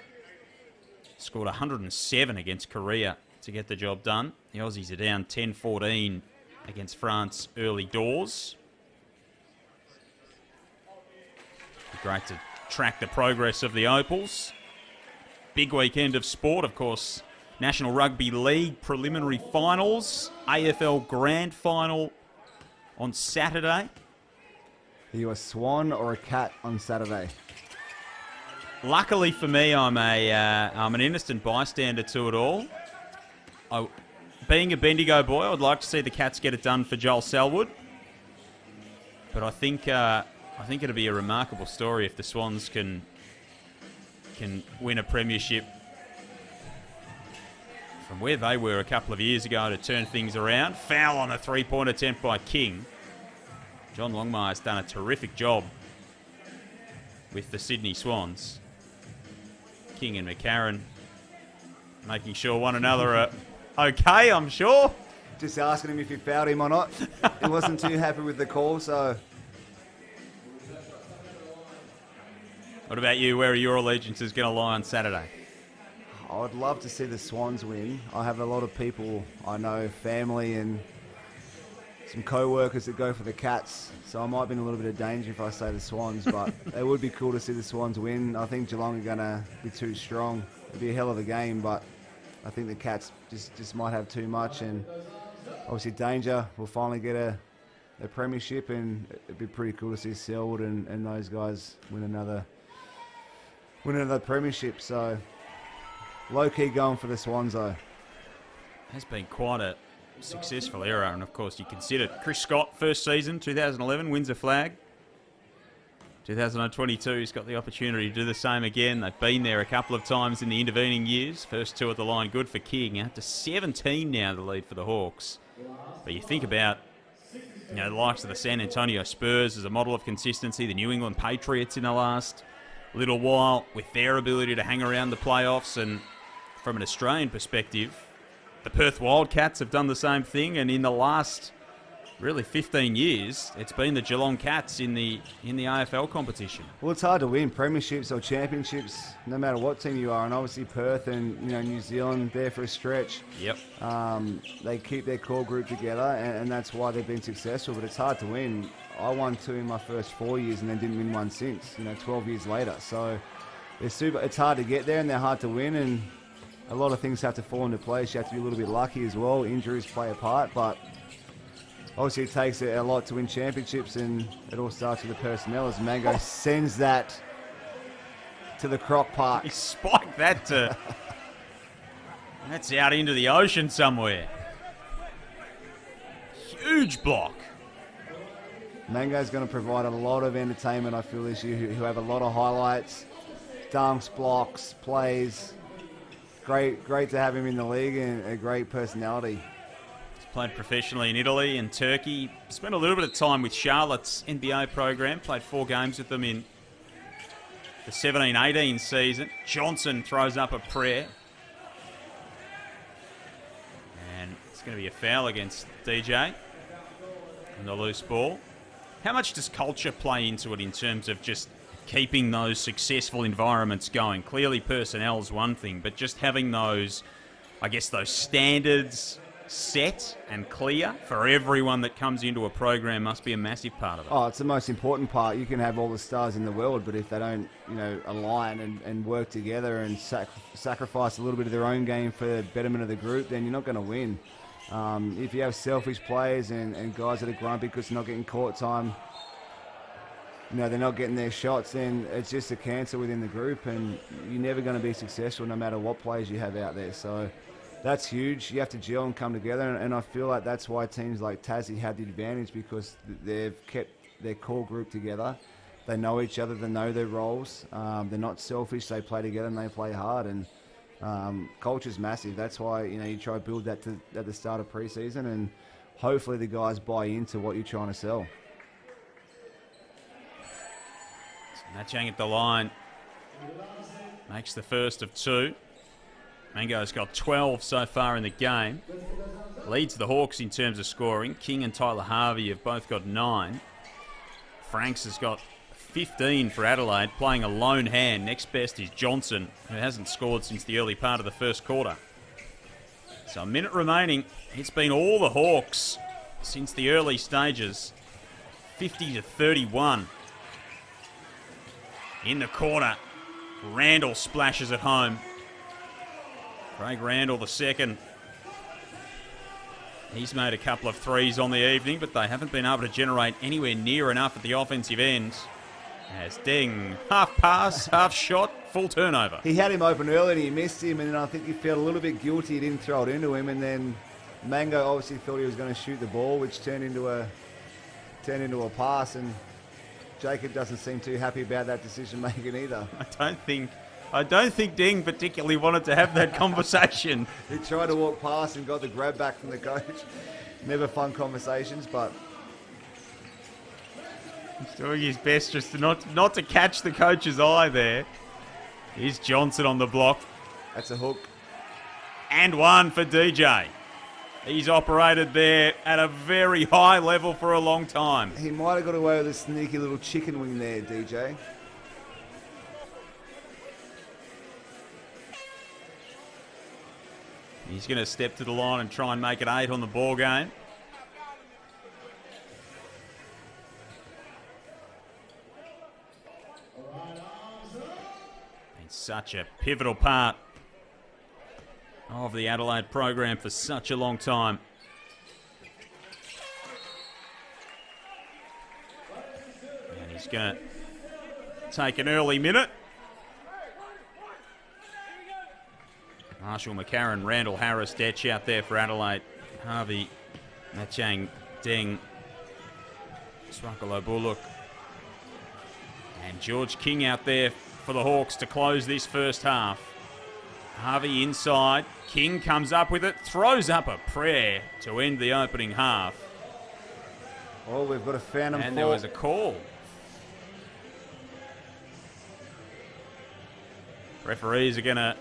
scored 107 against Korea to get the job done. The Aussies are down 10-14 against France early doors. Great to track the progress of the Opals. Big weekend of sport, of course. National Rugby League preliminary finals. AFL Grand Final on Saturday. Are you a swan or a cat on Saturday? Luckily for me, I'm an innocent bystander to it all. Being a Bendigo boy, I would like to see the Cats get it done for Joel Selwood. But I think it'll be a remarkable story if the Swans can win a premiership from where they were a couple of years ago to turn things around. Foul on a three-point attempt by King. John Longmire's done a terrific job with the Sydney Swans. King and McCarron making sure one another are okay, I'm sure. Just asking him if he fouled him or not. He wasn't too happy with the call, so... What about you? Where are your allegiances going to lie on Saturday? I would love to see the Swans win. I have a lot of people I know, family and some co-workers that go for the Cats, so I might be in a little bit of danger if I say the Swans, but it would be cool to see the Swans win. I think Geelong are going to be too strong. It'd be a hell of a game, but I think the Cats just might have too much, and obviously Danger will finally get a premiership, and it'd be pretty cool to see Selwood and those guys win another premiership. So low-key going for the Swans, though. Has been quite a successful era, and of course you consider Chris Scott, first season, 2011, wins a flag. 2022, he's got the opportunity to do the same again. They've been there a couple of times in the intervening years. First two at the line, good for King. Up to 17 now, the lead for the Hawks. But you think about, the likes of the San Antonio Spurs as a model of consistency, the New England Patriots in the last little while with their ability to hang around the playoffs. And from an Australian perspective, the Perth Wildcats have done the same thing, and in the last really 15 years, it's been the Geelong Cats in the AFL competition. Well, it's hard to win premierships or championships, no matter what team you are. And obviously Perth and New Zealand there for a stretch. Yep. They keep their core group together, and that's why they've been successful. But it's hard to win. I won 2 in my first 4 years, and then didn't win one since. 12 years later. So it's hard to get there, and they're hard to win. And a lot of things have to fall into place. You have to be a little bit lucky as well. Injuries play a part, but obviously it takes a lot to win championships, and it all starts with the personnel as Mango sends that to the crock park. He spiked that to... That's out into the ocean somewhere. Huge block. Mango's going to provide a lot of entertainment, I feel, this year, who have a lot of highlights, dunks, blocks, plays. Great to have him in the league, and a great personality. Played professionally in Italy and Turkey. Spent a little bit of time with Charlotte's NBA program. Played 4 games with them in the 17-18 season. Johnson throws up a prayer. And it's going to be a foul against DJ on the loose ball. How much does culture play into it in terms of just keeping those successful environments going? Clearly personnel is one thing, but just having those, I guess, those standards set and clear for everyone that comes into a program must be a massive part of it. Oh, it's the most important part. You can have all the stars in the world, but if they don't, align and work together and sacrifice a little bit of their own game for the betterment of the group, then you're not going to win. If you have selfish players and guys that are grumpy because they're not getting court time, they're not getting their shots, then it's just a cancer within the group, and you're never going to be successful no matter what players you have out there. So that's huge. You have to gel and come together, and I feel like that's why teams like Tassie have the advantage, because they've kept their core group together. They know each other, they know their roles. They're not selfish, they play together and they play hard, and culture's massive. That's why you try to build that at the start of pre-season, and hopefully the guys buy into what you're trying to sell. Matchang at the line makes the first of 2. Mango's got 12 so far in the game. Leads the Hawks in terms of scoring. King and Tyler Harvey have both got 9. Franks has got 15 for Adelaide, playing a lone hand. Next best is Johnson, who hasn't scored since the early part of the first quarter. So a minute remaining. It's been all the Hawks since the early stages. 50-31. In the corner, Randall splashes it home. Craig Randall, the second. He's made a couple of threes on the evening, but they haven't been able to generate anywhere near enough at the offensive end. As Deng, half pass, half shot, full turnover. He had him open early and he missed him, and then I think he felt a little bit guilty he didn't throw it into him, and then Mango obviously thought he was going to shoot the ball, which turned into a pass, and Jacob doesn't seem too happy about that decision making either. I don't think Deng particularly wanted to have that conversation. He tried to walk past and got the grab back from the coach. Never fun conversations, but he's doing his best just to not to catch the coach's eye there. Here's Johnson on the block. That's a hook. And one for DJ. He's operated there at a very high level for a long time. He might have got away with a sneaky little chicken wing there, DJ. He's going to step to the line and try and make it 8 on the ball game. It's such a pivotal part of the Adelaide program for such a long time. And he's going to take an early minute. Marshall McCarron, Randall Harris, Detch out there for Adelaide. Harvey, Matchang, Deng, Swakalo Bullock. And George King out there for the Hawks to close this first half. Harvey inside. King comes up with it, throws up a prayer to end the opening half. Oh, we've got a phantom and fault. there was a call. Referees are going to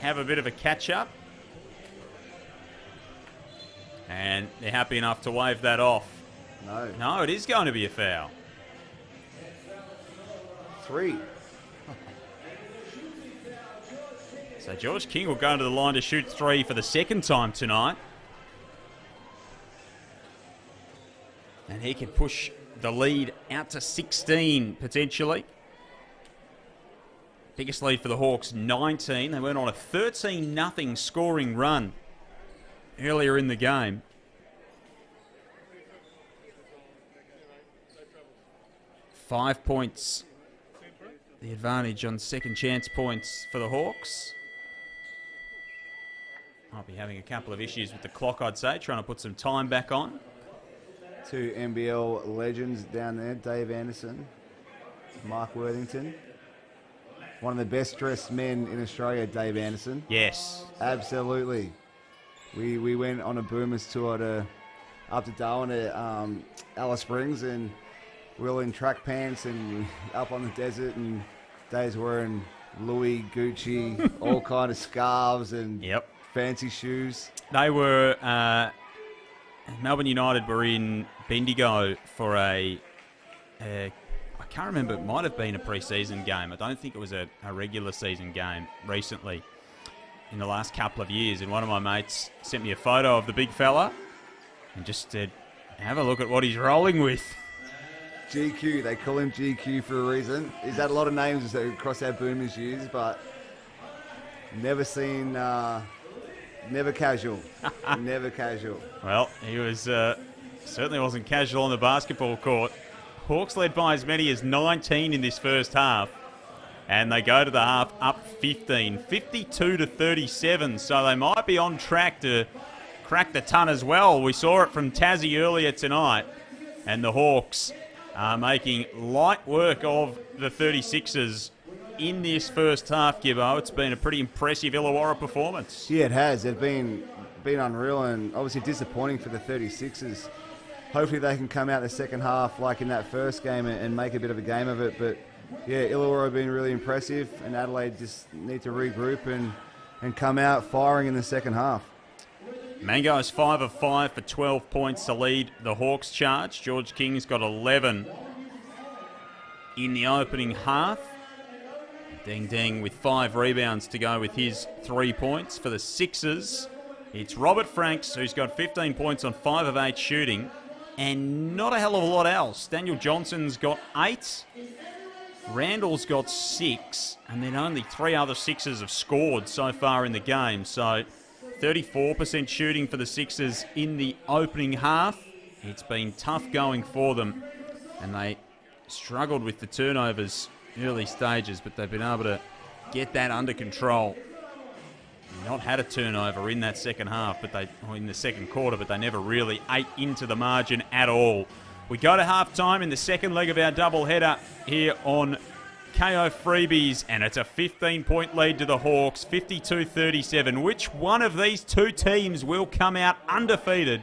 have a bit of a catch-up. And they're happy enough to wave that off. No. No, it is going to be a foul. 3. So George King will go to the line to shoot 3 for the second time tonight. And he can push the lead out to 16, potentially. Biggest lead for the Hawks, 19. They went on a 13-0 scoring run earlier in the game. Five points, the advantage on second chance points for the Hawks. Might be having a couple of issues with the clock, I'd say, trying to put some time back on. 2 NBL legends down there, Dave Anderson, Mark Worthington. One of the best dressed men in Australia, Dave Anderson. Yes. Absolutely. We went on a Boomers tour up to Darwin at Alice Springs, and we were in track pants and up on the desert, and Dave's wearing Louis, Gucci, all kind of scarves and fancy shoes. They were... Melbourne United were in Bendigo for I can't remember, it might have been a pre-season game. I don't think it was a regular season game recently in the last couple of years. And one of my mates sent me a photo of the big fella and just said, have a look at what he's rolling with. GQ, they call him GQ for a reason. He's had a lot of names across our Boomers years, but never seen... never casual. Never casual. Well, he was certainly wasn't casual on the basketball court. Hawks led by as many as 19 in this first half. And they go to the half up 15, 52-37. So they might be on track to crack the ton as well. We saw it from Tassie earlier tonight. And the Hawks are making light work of the 36ers in this first half, Gibbo. It's been a pretty impressive Illawarra performance. Yeah, it has. They've been unreal and obviously disappointing for the 36ers. Hopefully they can come out the second half like in that first game and make a bit of a game of it. But yeah, Illawarra have been really impressive, and Adelaide just need to regroup and come out firing in the second half. Mango is 5 of 5 for 12 points to lead the Hawks charge. George King's got 11 in the opening half. Ding Ding with 5 rebounds to go with his 3 points. For the Sixers, it's Robert Franks, who's got 15 points on 5 of 8 shooting, and not a hell of a lot else. Daniel Johnson's got 8, Randall's got 6, and then only 3 other Sixers have scored so far in the game. So 34% shooting for the Sixers in the opening half. It's been tough going for them, and they struggled with the turnovers early stages, but they've been able to get that under control. Not had a turnover in that second half, in the second quarter, but they never really ate into the margin at all. We go to halftime in the second leg of our doubleheader here on KO Freebies, and it's a 15-point lead to the Hawks, 52-37. Which one of these two teams will come out undefeated?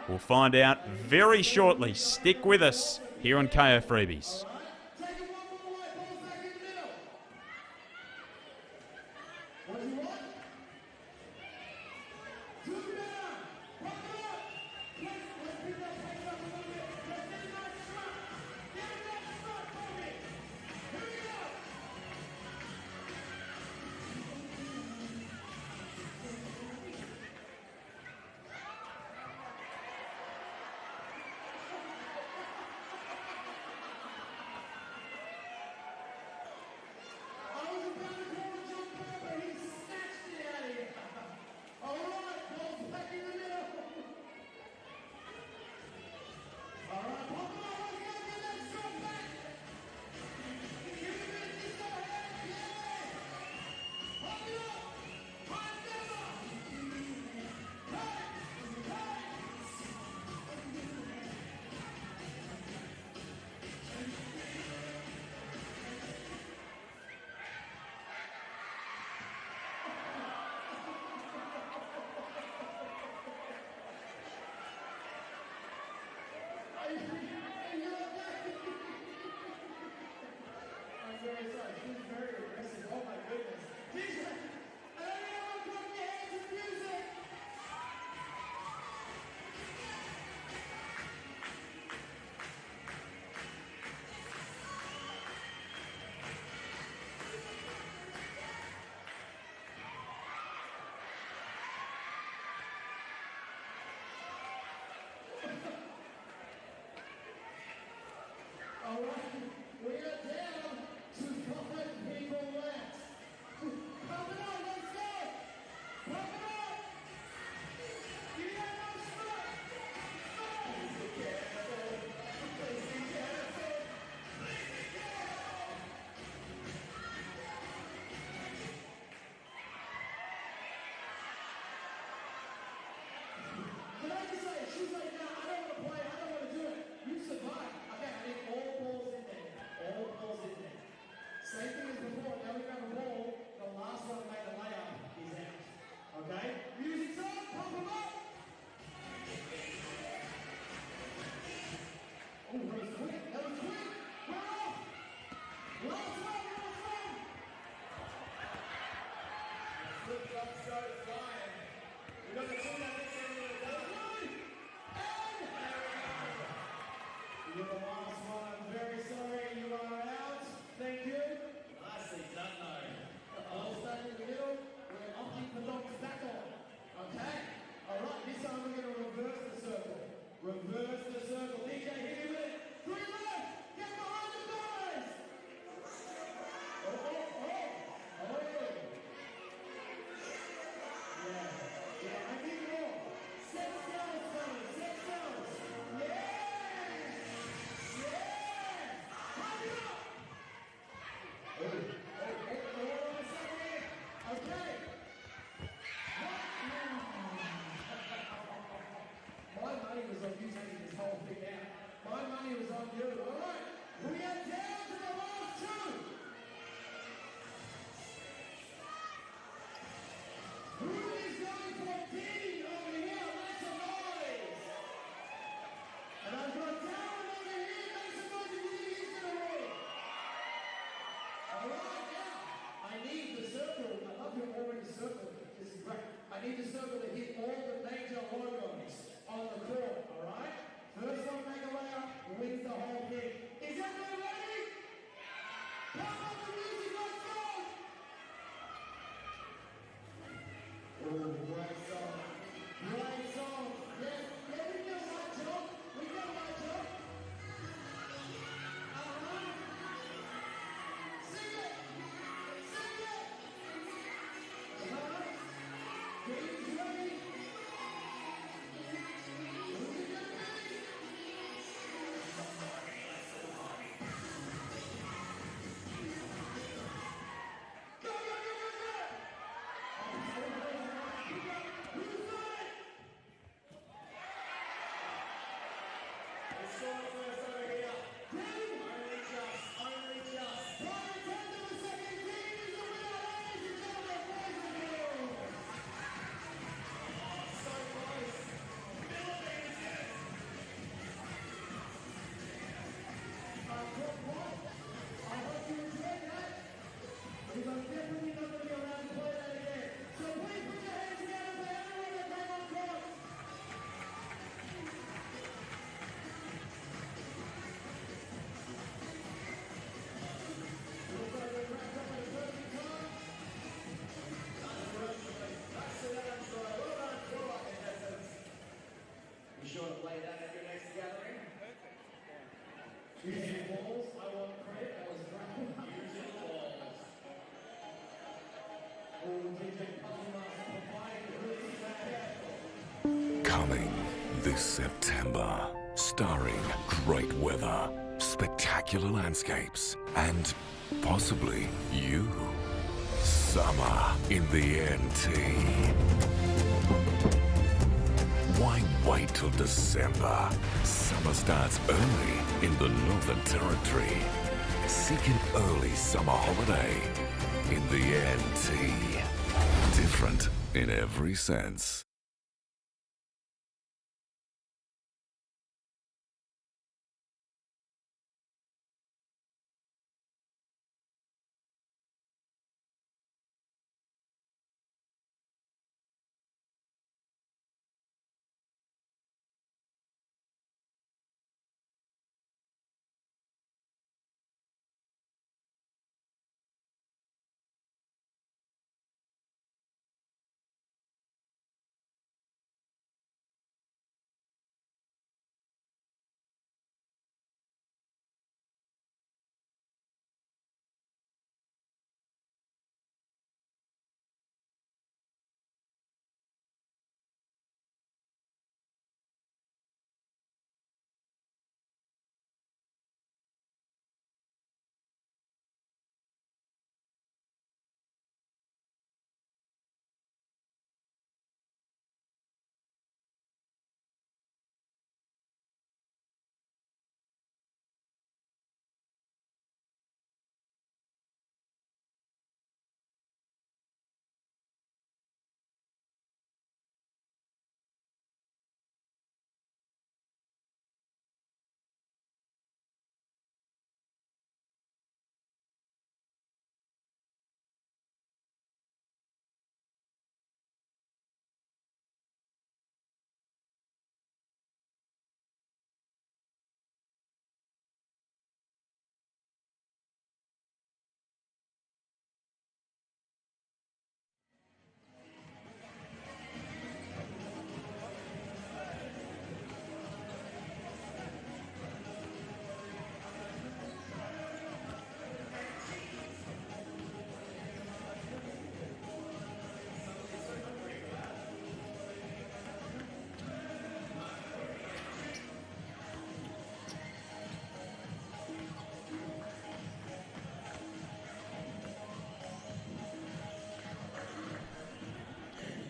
We'll find out very shortly. Stick with us here on KO Freebies. You're the last one. I'm very sorry. You are out. Thank you. Nicely done, though. I'll stay in the middle. We're opting the dogs back on. Okay? Alright, this time we're going to reverse the circle. Reverse the circle. DJ, hit me with it. 3 left. Get behind the guys. Yeah, I need more. 6 cells, fellas. 6 cells. Yeah! Pump it up! Okay. My money was on you taking this whole thing out. My money was on you. All right. We are down to the last 2. Who is going for Diddy over here? Make some noise. And I've got Darwin over here. Make some noise if you think he's going to win. All right, now, I need the circle. I love you already circled. This is great. I need the circle to hit all the major logos on the court, all right? First one make a layup, wins the whole thing. Is everyone ready? Pump up the music, let's go! Oh, great song. Great song. Yes, yeah, we got my job. We got my job. Sing it! Sing it! Game's ready. Music ready. Go, go, go, go, go! Who's got it? Let's go first over here. Only just. Brian, come to the second team is the winner, ladies and gentlemen, boys and girls. So close. Millimeters, yes. Good point. I hope you enjoyed that. Because I'm definitely not going to be around to play that again. So please put your hands together for everyone that came on court. Looks like we're wrapped up at a perfect time. You sure to play that at your next gathering? Perfect. Using balls, I want credit. That was great. Using balls. Oh, DJ Puzzle Master providing really careful. Coming this September, starring great weather, spectacular landscapes, and possibly you. Summer in the NT. Why wait till December? Summer starts early in the Northern Territory. Seek an early summer holiday in the NT. Different in every sense.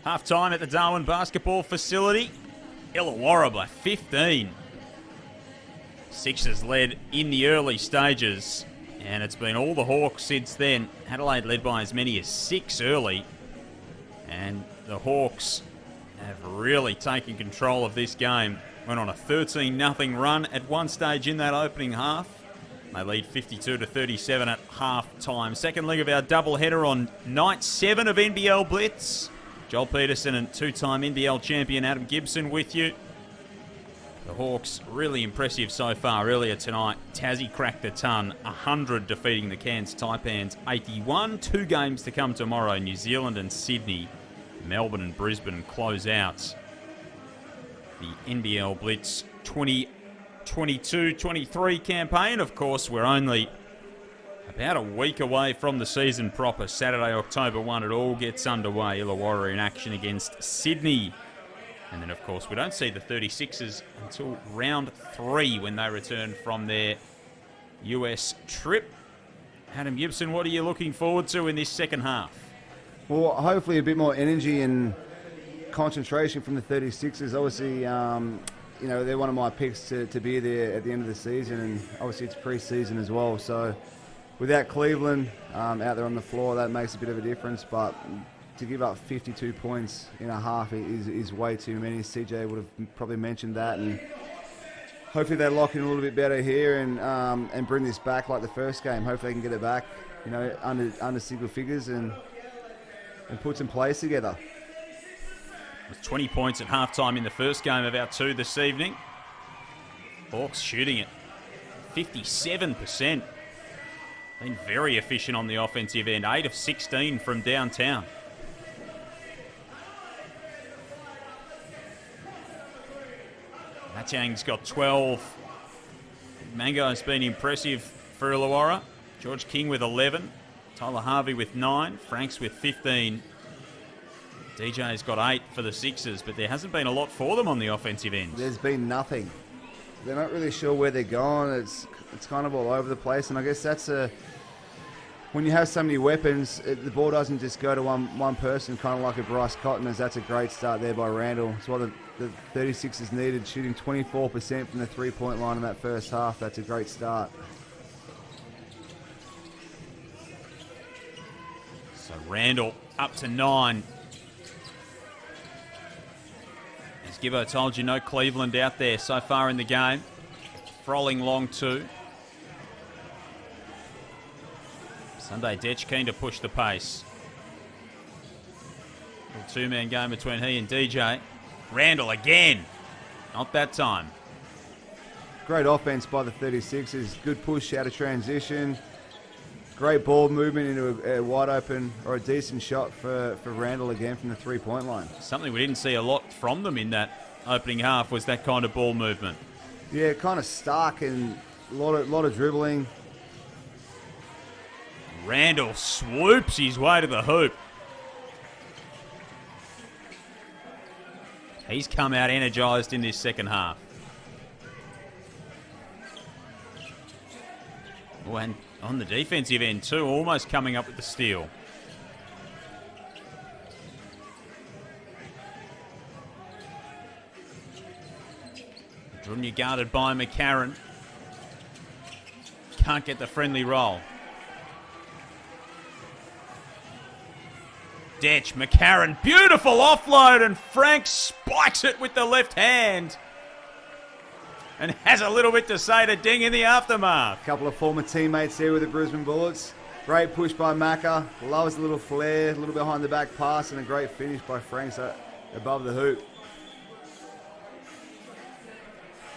Half time at the Darwin basketball facility. Illawarra by 15. Sixers led in the early stages, and it's been all the Hawks since then. Adelaide led by as many as 6 early, and the Hawks have really taken control of this game. Went on a 13-0 run at one stage in that opening half. They lead 52-37 at half time. Second leg of our doubleheader on night 7 of NBL Blitz. Joel Peterson and two-time NBL champion Adam Gibson with you. The Hawks really impressive so far. Earlier tonight, Tassie cracked a ton, 100 defeating the Cairns Taipans 81. 2 games to come tomorrow. New Zealand and Sydney. Melbourne and Brisbane close out the NBL Blitz 2022-23 campaign. Of course, we're only about a week away from the season proper. Saturday, October 1, it all gets underway. Illawarra in action against Sydney. And then, of course, we don't see the 36ers until round 3 when they return from their US trip. Adam Gibson, what are you looking forward to in this second half? Well, hopefully a bit more energy and concentration from the 36ers. Obviously, you know, they're one of my picks to be there at the end of the season, and obviously it's pre-season as well. So without Cleveland out there on the floor, that makes a bit of a difference. But to give up 52 points in a half is way too many. CJ would have probably mentioned that, and hopefully they lock in a little bit better here and bring this back like the first game. Hopefully they can get it back, you know, under single figures and put some plays together. It was 20 points at halftime in the first game of our 2 this evening. Hawks shooting it 57%. Been very efficient on the offensive end. 8 of 16 from downtown. Matang's got 12. Mango's been impressive for Illawarra. George King with 11. Tyler Harvey with 9. Franks with 15. DJ's got 8 for the Sixers, but there hasn't been a lot for them on the offensive end. There's been nothing. They're not really sure where they're going. It's kind of all over the place, and I guess that's when you have so many weapons, the ball doesn't just go to one person, kind of like a Bryce Cotton, as that's a great start there by Randall. It's what the 36ers needed, shooting 24% from the three-point line in that first half. That's a great start. So Randall up to 9. As Gibbo told you, no Cleveland out there so far in the game. Frolling long 2. Sunday Detch keen to push the pace. Little two-man game between he and DJ. Randall again. Not that time. Great offense by the 36ers. Good push out of transition. Great ball movement into a wide open or a decent shot for Randall again from the three-point line. Something we didn't see a lot from them in that opening half was that kind of ball movement. Yeah, kind of stark and a lot of dribbling. Randall swoops his way to the hoop. He's come out energised in this second half. Oh, and on the defensive end too, almost coming up with the steal. Drunya guarded by McCarron. Can't get the friendly roll. Detch, McCarron, beautiful offload, and Frank spikes it with the left hand. And has a little bit to say to Ding in the aftermath. A couple of former teammates there with the Brisbane Bullets. Great push by Macca. Loves a little flare, a little behind the back pass, and a great finish by Franks above the hoop.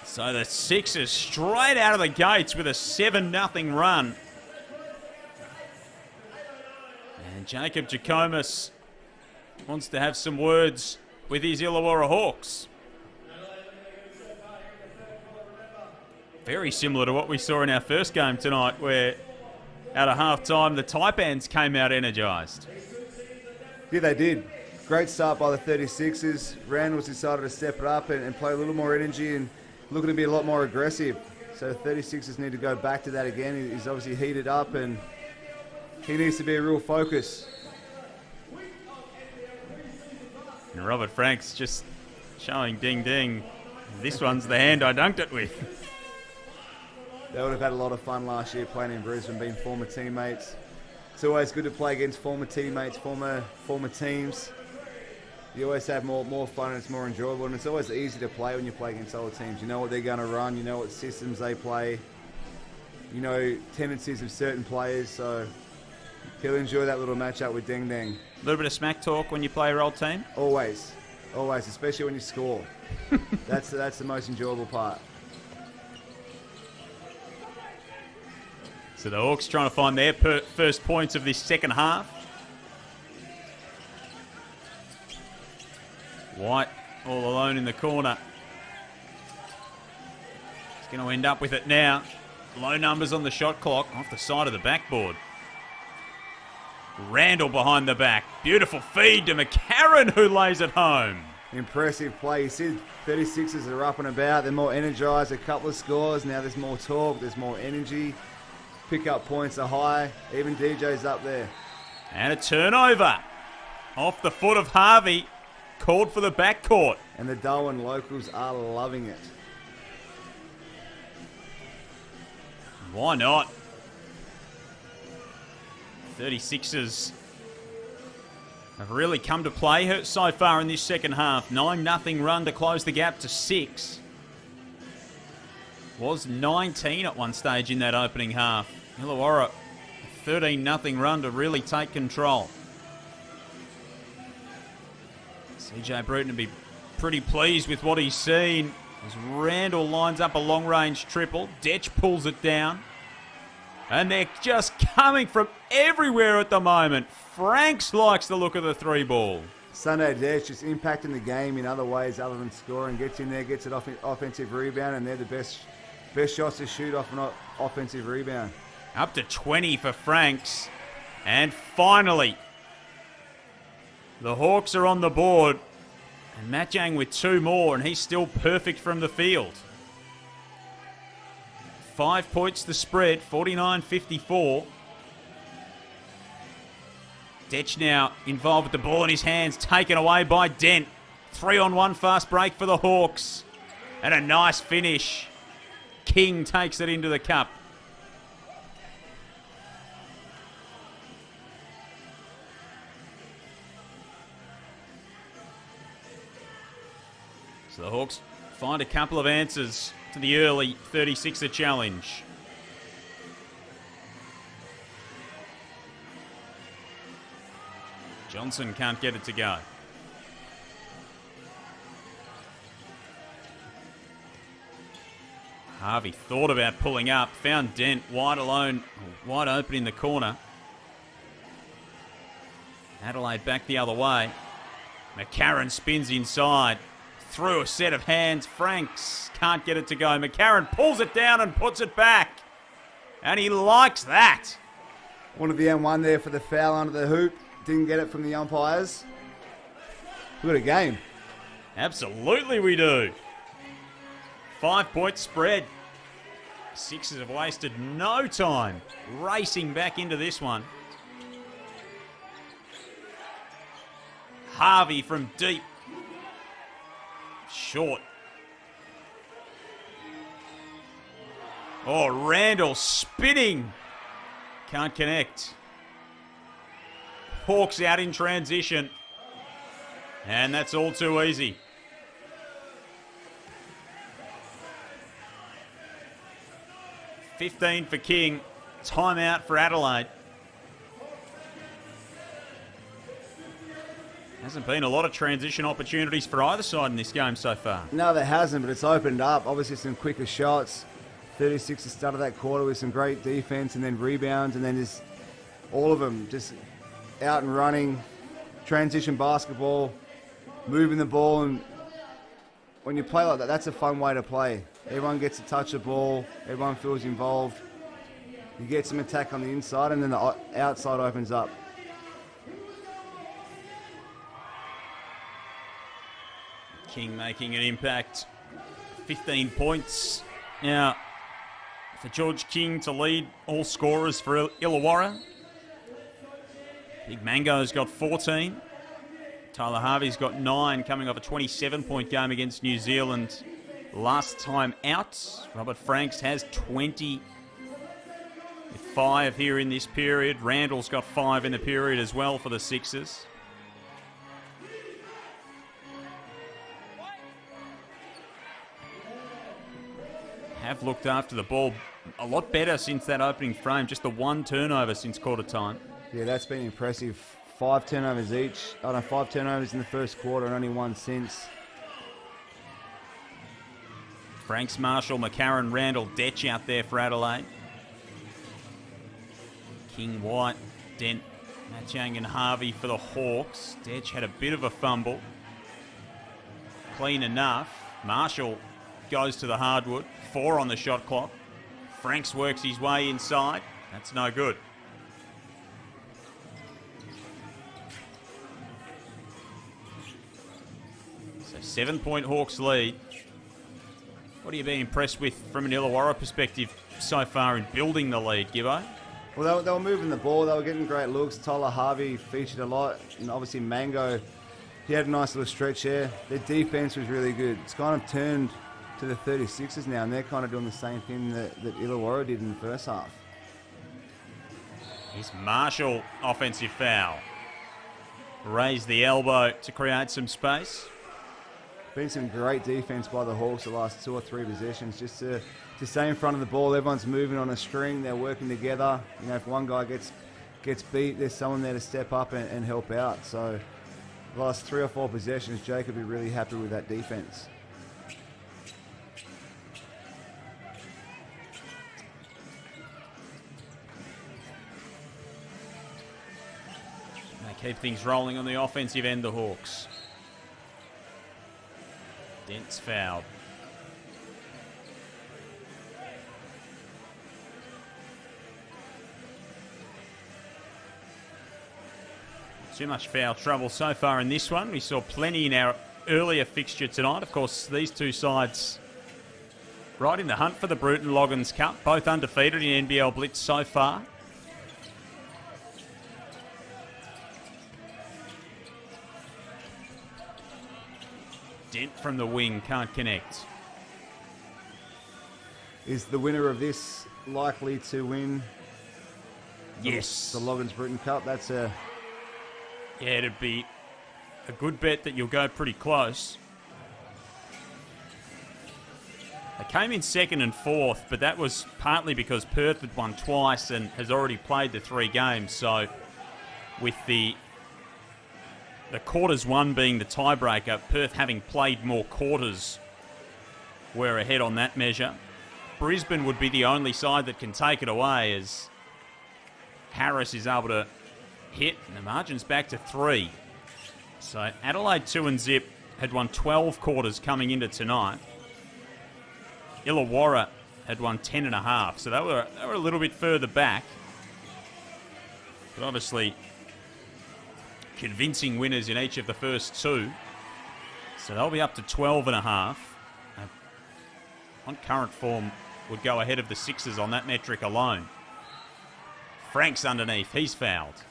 So the Sixers straight out of the gates with a 7-0 run. And Jacob Jackomas wants to have some words with his Illawarra Hawks. Very similar to what we saw in our first game tonight, where out of half-time the Taipans came out energised. Yeah, they did. Great start by the 36ers. Randall's decided to step it up and play a little more energy and looking to be a lot more aggressive. So the 36ers need to go back to that again. He's obviously heated up and he needs to be a real focus. And Robert Franks just showing ding ding. This one's the hand I dunked it with. They would have had a lot of fun last year playing in Brisbane, being former teammates. It's always good to play against former teammates, former teams. You always have more fun and it's more enjoyable, and it's always easy to play when you play against other teams. You know what they're going to run, you know what systems they play, you know tendencies of certain players, so he'll enjoy that little matchup with Ding Ding. A little bit of smack talk when you play your old team? Always, especially when you score. That's the most enjoyable part. So the Hawks trying to find their first points of this second half. White all alone in the corner. He's going to end up with it now. Low numbers on the shot clock off the side of the backboard. Randall behind the back. Beautiful feed to McCarron, who lays it home. Impressive play. You see 36ers are up and about. They're more energised. A couple of scores. Now there's more talk. There's more energy. Pick-up points are high. Even DJ's up there. And a turnover. Off the foot of Harvey. Called for the backcourt. And the Darwin locals are loving it. Why not? 36ers have really come to play so far in this second half. 9-0 run to close the gap to 6. Was 19 at one stage in that opening half. Illawarra, 13-0 run to really take control. CJ Bruton to be pretty pleased with what he's seen as Randall lines up a long-range triple. Detch pulls it down. And they're just coming from everywhere at the moment. Franks likes the look of the three ball. Sunday Detch just impacting the game in other ways other than scoring. Gets in there, gets an offensive rebound, and they're the best shots to shoot off an offensive rebound. Up to 20 for Franks. And finally, the Hawks are on the board. And Matt Yang with 2 more, and he's still perfect from the field. 5 points the spread, 49-54. Detch now involved with the ball in his hands, taken away by Dent. 3-on-1 fast break for the Hawks. And a nice finish. King takes it into the cup. So the Hawks find a couple of answers to the early 36er challenge. Johnson can't get it to go. Harvey thought about pulling up, found Dent wide alone, wide open in the corner. Adelaide back the other way. McCarron spins inside. Through a set of hands. Franks can't get it to go. McCarron pulls it down and puts it back. And he likes that. Wanted the M1 there for the foul under the hoop. Didn't get it from the umpires. We've got a game. Absolutely we do. 5-point spread. Sixers have wasted no time racing back into this one. Harvey from deep. Short. Oh, Randall spinning. Can't connect. Hawks out in transition. And that's all too easy. $15 for King. Timeout for Adelaide. Hasn't been a lot of transition opportunities for either side in this game so far. No, there hasn't, but it's opened up. Obviously some quicker shots. 36 started that quarter with some great defense and then rebounds, and then just all of them just out and running, transition basketball, moving the ball. And when you play like that, that's a fun way to play. Everyone gets to touch the ball. Everyone feels involved. You get some attack on the inside, and then the outside opens up. King making an impact. 15 points. Now, for George King to lead all scorers for Illawarra. Big Mango's got 14. Tyler Harvey's got 9, coming off a 27-point game against New Zealand last time out. Robert Franks has 20 with 5 here in this period. Randall's got 5 in the period as well for the Sixers. Have looked after the ball a lot better since that opening frame. Just the 1 turnover since quarter time. Yeah, that's been impressive. 5 turnovers each. 5 turnovers in the first quarter and only 1 since. Franks, Marshall, McCarron, Randall, Detch out there for Adelaide. King, White, Dent, Matchang and Harvey for the Hawks. Detch had a bit of a fumble. Clean enough. Marshall goes to the hardwood. 4 on the shot clock. Franks works his way inside. That's no good. So 7-point Hawks lead. What are you being impressed with from an Illawarra perspective so far in building the lead, Gibbo? Well, they were moving the ball. They were getting great looks. Tyler Harvey featured a lot. And obviously Mango, he had a nice little stretch there. Their defense was really good. It's kind of turned to the 36ers now, and they're kind of doing the same thing that Illawarra did in the first half. Here's Marshall, offensive foul. Raised the elbow to create some space. Been some great defense by the Hawks the last 2 or 3 possessions, just to stay in front of the ball. Everyone's moving on a string. They're working together. You know, if one guy gets beat, there's someone there to step up and help out. So the last 3 or 4 possessions, Jake will be really happy with that defense. Keep things rolling on the offensive end, the Hawks. Dent's fouled. Too much foul trouble so far in this one. We saw plenty in our earlier fixture tonight. Of course, these two sides right in the hunt for the Bruton Loggins Cup, both undefeated in NBL Blitz so far. Dent from the wing, can't connect. Is the winner of this likely to win? Yes. The Loggins Bruton Cup. That's a... Yeah, it'd be a good bet that you'll go pretty close. They came in 2nd and 4th, but that was partly because Perth had won twice and has already played the 3 games. So with the quarters 1 being the tiebreaker, Perth having played more quarters, we're ahead on that measure. Brisbane would be the only side that can take it away, as Harris is able to hit, and the margin's back to 3. So Adelaide 2 and zip had won 12 quarters coming into tonight. Illawarra had won 10.5, so they were a little bit further back. But obviously convincing winners in each of the first 2. So they'll be up to 12.5. On current form, would go ahead of the Sixers on that metric alone. Frank's underneath. He's fouled.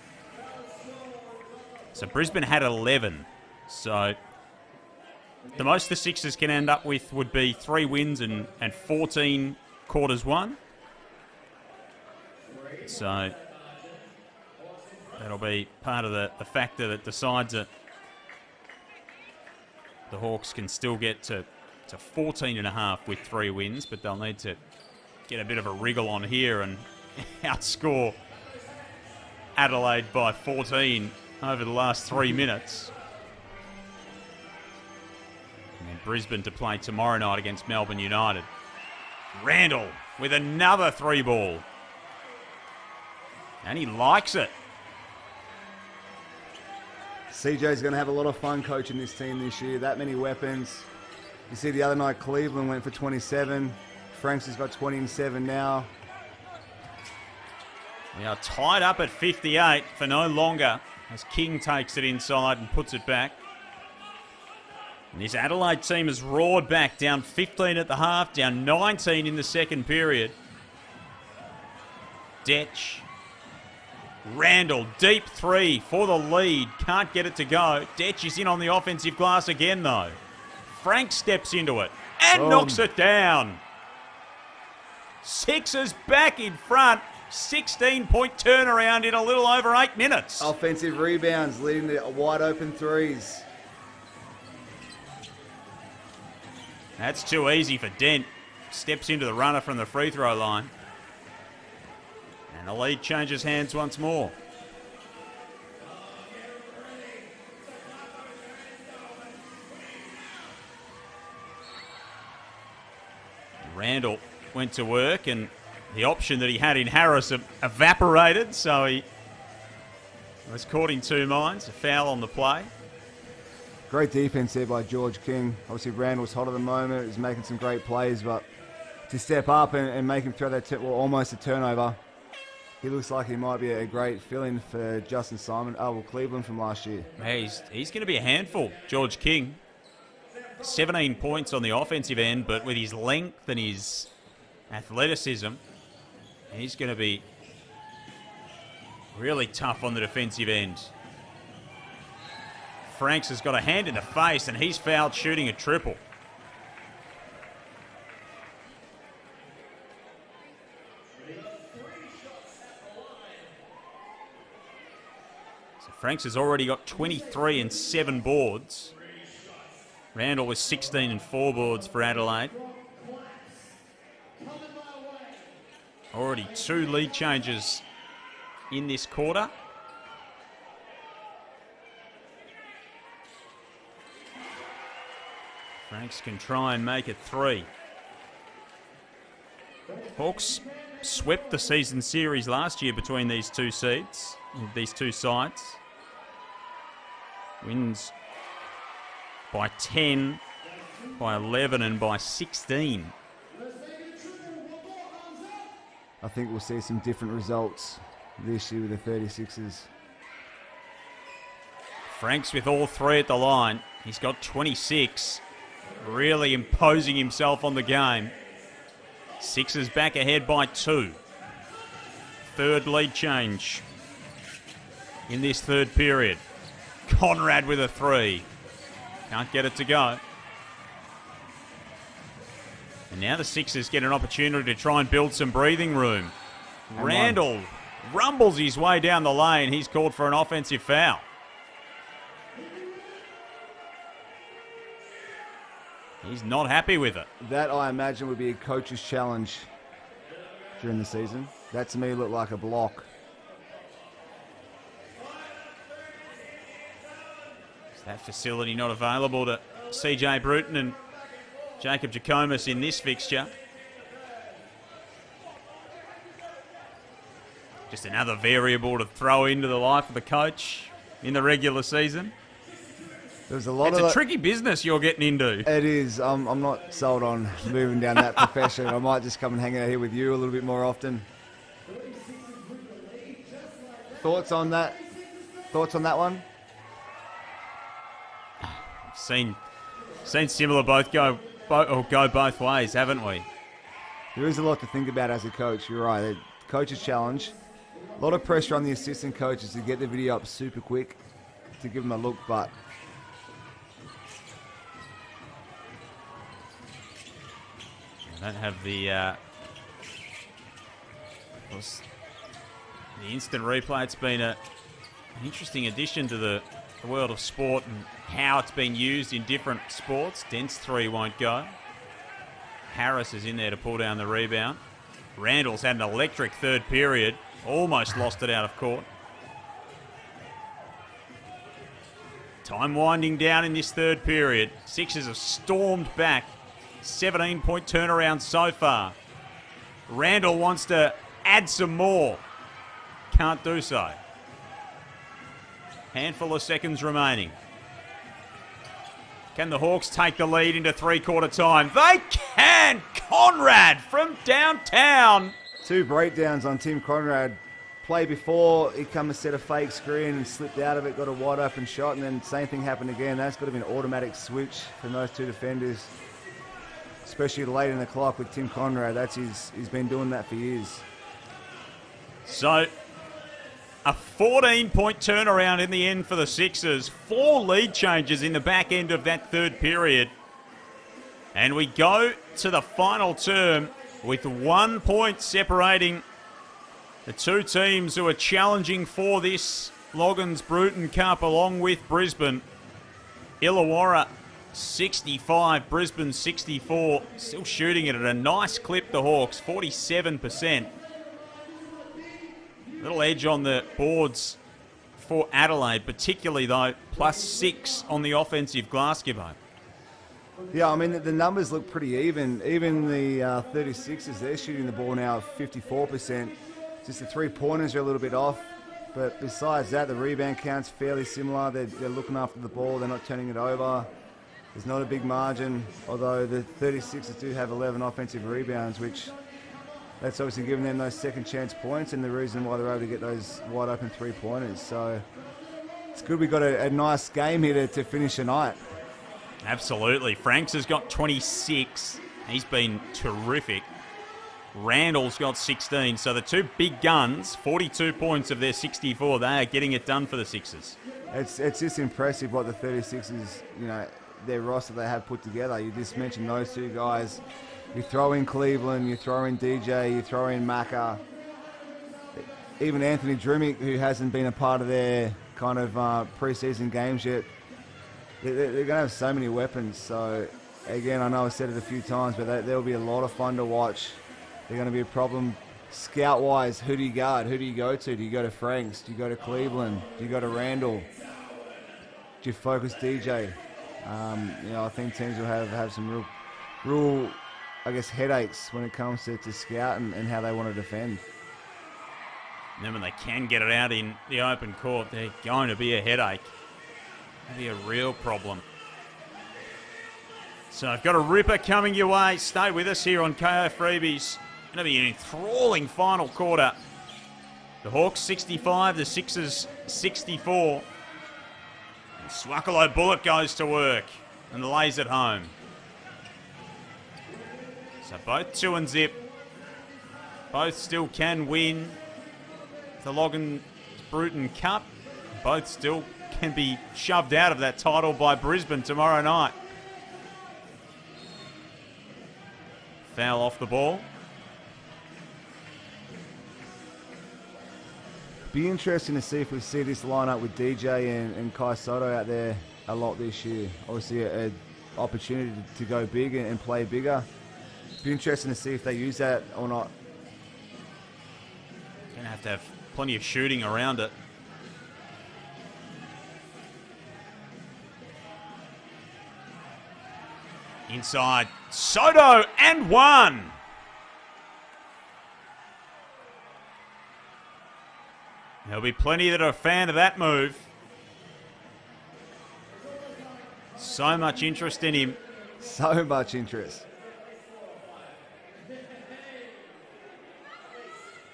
So Brisbane had 11. So the most the Sixers can end up with would be 3 wins and 14 quarters 1. So that'll be part of the factor that decides that the Hawks can still get to 14.5 with 3 wins, but they'll need to get a bit of a wriggle on here and outscore Adelaide by 14 over the last 3 minutes. And then Brisbane to play tomorrow night against Melbourne United. Randall with another 3 ball. And he likes it. CJ's going to have a lot of fun coaching this team this year. That many weapons. You see the other night Cleveland went for 27. Franks has got 20 and 7 now. We are tied up at 58 for no longer as King takes it inside and puts it back. And this Adelaide team has roared back, down 15 at the half, down 19 in the second period. Detch Randall, deep three for the lead. Can't get it to go. Detch is in on the offensive glass again, though. Frank steps into it and knocks it down. Sixers back in front. 16-point turnaround in a little over 8 minutes. Offensive rebounds leading to wide open threes. That's too easy for Dent. Steps into the runner from the free throw line. And the lead changes hands once more. Randall went to work and the option that he had in Harris evaporated, so he was caught in two minds. A foul on the play. Great defense there by George King. Obviously, Randall's hot at the moment. He's making some great plays, but to step up and make him throw that, almost a turnover, he looks like he might be a great fill-in for Justin Simon, Cleveland from last year. He's going to be a handful, George King. 17 points on the offensive end, but with his length and his athleticism, he's going to be really tough on the defensive end. Franks has got a hand in the face and he's fouled shooting a triple. So Franks has already got 23 and 7 boards. Randall with 16 and 4 boards for Adelaide. Already 2 lead changes in this quarter. Franks can try and make it 3. Hawks swept the season series last year between these two seeds, these two sides. Wins by 10, by 11 and by 16. I think we'll see some different results this year with the 36ers. Franks with all 3 at the line. He's got 26. Really imposing himself on the game. Sixers back ahead by 2. Third lead change in this third period. Conrad with a 3. Can't get it to go. And now the Sixers get an opportunity to try and build some breathing room. And Randall rumbles his way down the lane. He's called for an offensive foul. He's not happy with it. That, I imagine, would be a coach's challenge during the season. That, to me, looked like a block. Is that facility not available to CJ Bruton and Jacob Jackomas in this fixture? Just another variable to throw into the life of the coach in the regular season. There's a lot it's a tricky business you're getting into. It is. I'm not sold on moving down that profession. I might just come and hang out here with you a little bit more often. Thoughts on that? Thoughts on that one? Seen similar go both ways, haven't we? There is a lot to think about as a coach. You're right. The coach's challenge. A lot of pressure on the assistant coaches to get the video up super quick, to give them a look, but I don't have the instant replay. It's been an interesting addition to the world of sport and how it's been used in different sports. Dent's 3 won't go. Harris is in there to pull down the rebound. Randall's had an electric third period. Almost lost it out of court. Time winding down in this third period. Sixers have stormed back. 17-point turnaround so far. Randall wants to add some more. Can't do so. Handful of seconds remaining. Can the Hawks take the lead into three-quarter time? They can! Conrad from downtown. 2 breakdowns on Tim Conrad. Play before, he come and set a fake screen and slipped out of it, got a wide open shot, and then same thing happened again. That's got to be an automatic switch from those 2 defenders, especially late in the clock with Tim Conrad. He's been doing that for years. So, A 14-point turnaround in the end for the Sixers. 4 lead changes in the back end of that third period. And we go to the final term with 1 point separating the two teams who are challenging for this Loggins-Bruton Cup along with Brisbane. Illawarra 65, Brisbane 64. Still shooting it at a nice clip, the Hawks, 47%. Little edge on the boards for Adelaide, particularly though, +6 on the offensive glass, Gibbo. Yeah, I mean, the numbers look pretty even. Even the 36ers, they're shooting the ball now at 54%. Just the three-pointers are a little bit off. But besides that, the rebound count's fairly similar. They're looking after the ball. They're not turning it over. There's not a big margin, although the 36ers do have 11 offensive rebounds, which that's obviously giving them those second chance points and the reason why they're able to get those wide open three-pointers. So it's good we got a nice game here to finish the night. Absolutely. Franks has got 26. He's been terrific. Randall's got 16. So the two big guns, 42 points of their 64. They are getting it done for the Sixers. It's just impressive what the 36ers, you know, their roster they have put together. You just mentioned those two guys. You throw in Cleveland, you throw in DJ, you throw in Macca. Even Anthony Drumick, who hasn't been a part of their kind of preseason games yet, they're going to have so many weapons. So, again, I know I've said it a few times, but they'll be a lot of fun to watch. They're going to be a problem. Scout-wise, who do you guard? Who do you go to? Do you go to Franks? Do you go to Cleveland? Do you go to Randall? Do you focus DJ? You know, I think teams will have some real, I guess, headaches when it comes to scout and how they want to defend. And then when they can get it out in the open court, they're going to be a headache. It'll be a real problem. So I've got a ripper coming your way. Stay with us here on KO Freebies. Going to be an enthralling final quarter. The Hawks 65, the Sixers 64. And Swackalo Bullet goes to work and lays it home. So both 2-0. Both still can win the Loggins-Bruton Cup. Both still can be shoved out of that title by Brisbane tomorrow night. Foul off the ball. Be interesting to see if we see this lineup with DJ and Kai Soto out there a lot this year. Obviously, an opportunity to go big and play bigger. Be interesting to see if they use that or not. Gonna have to have plenty of shooting around it. Inside, Soto and one. There'll be plenty that are a fan of that move. So much interest in him. So much interest.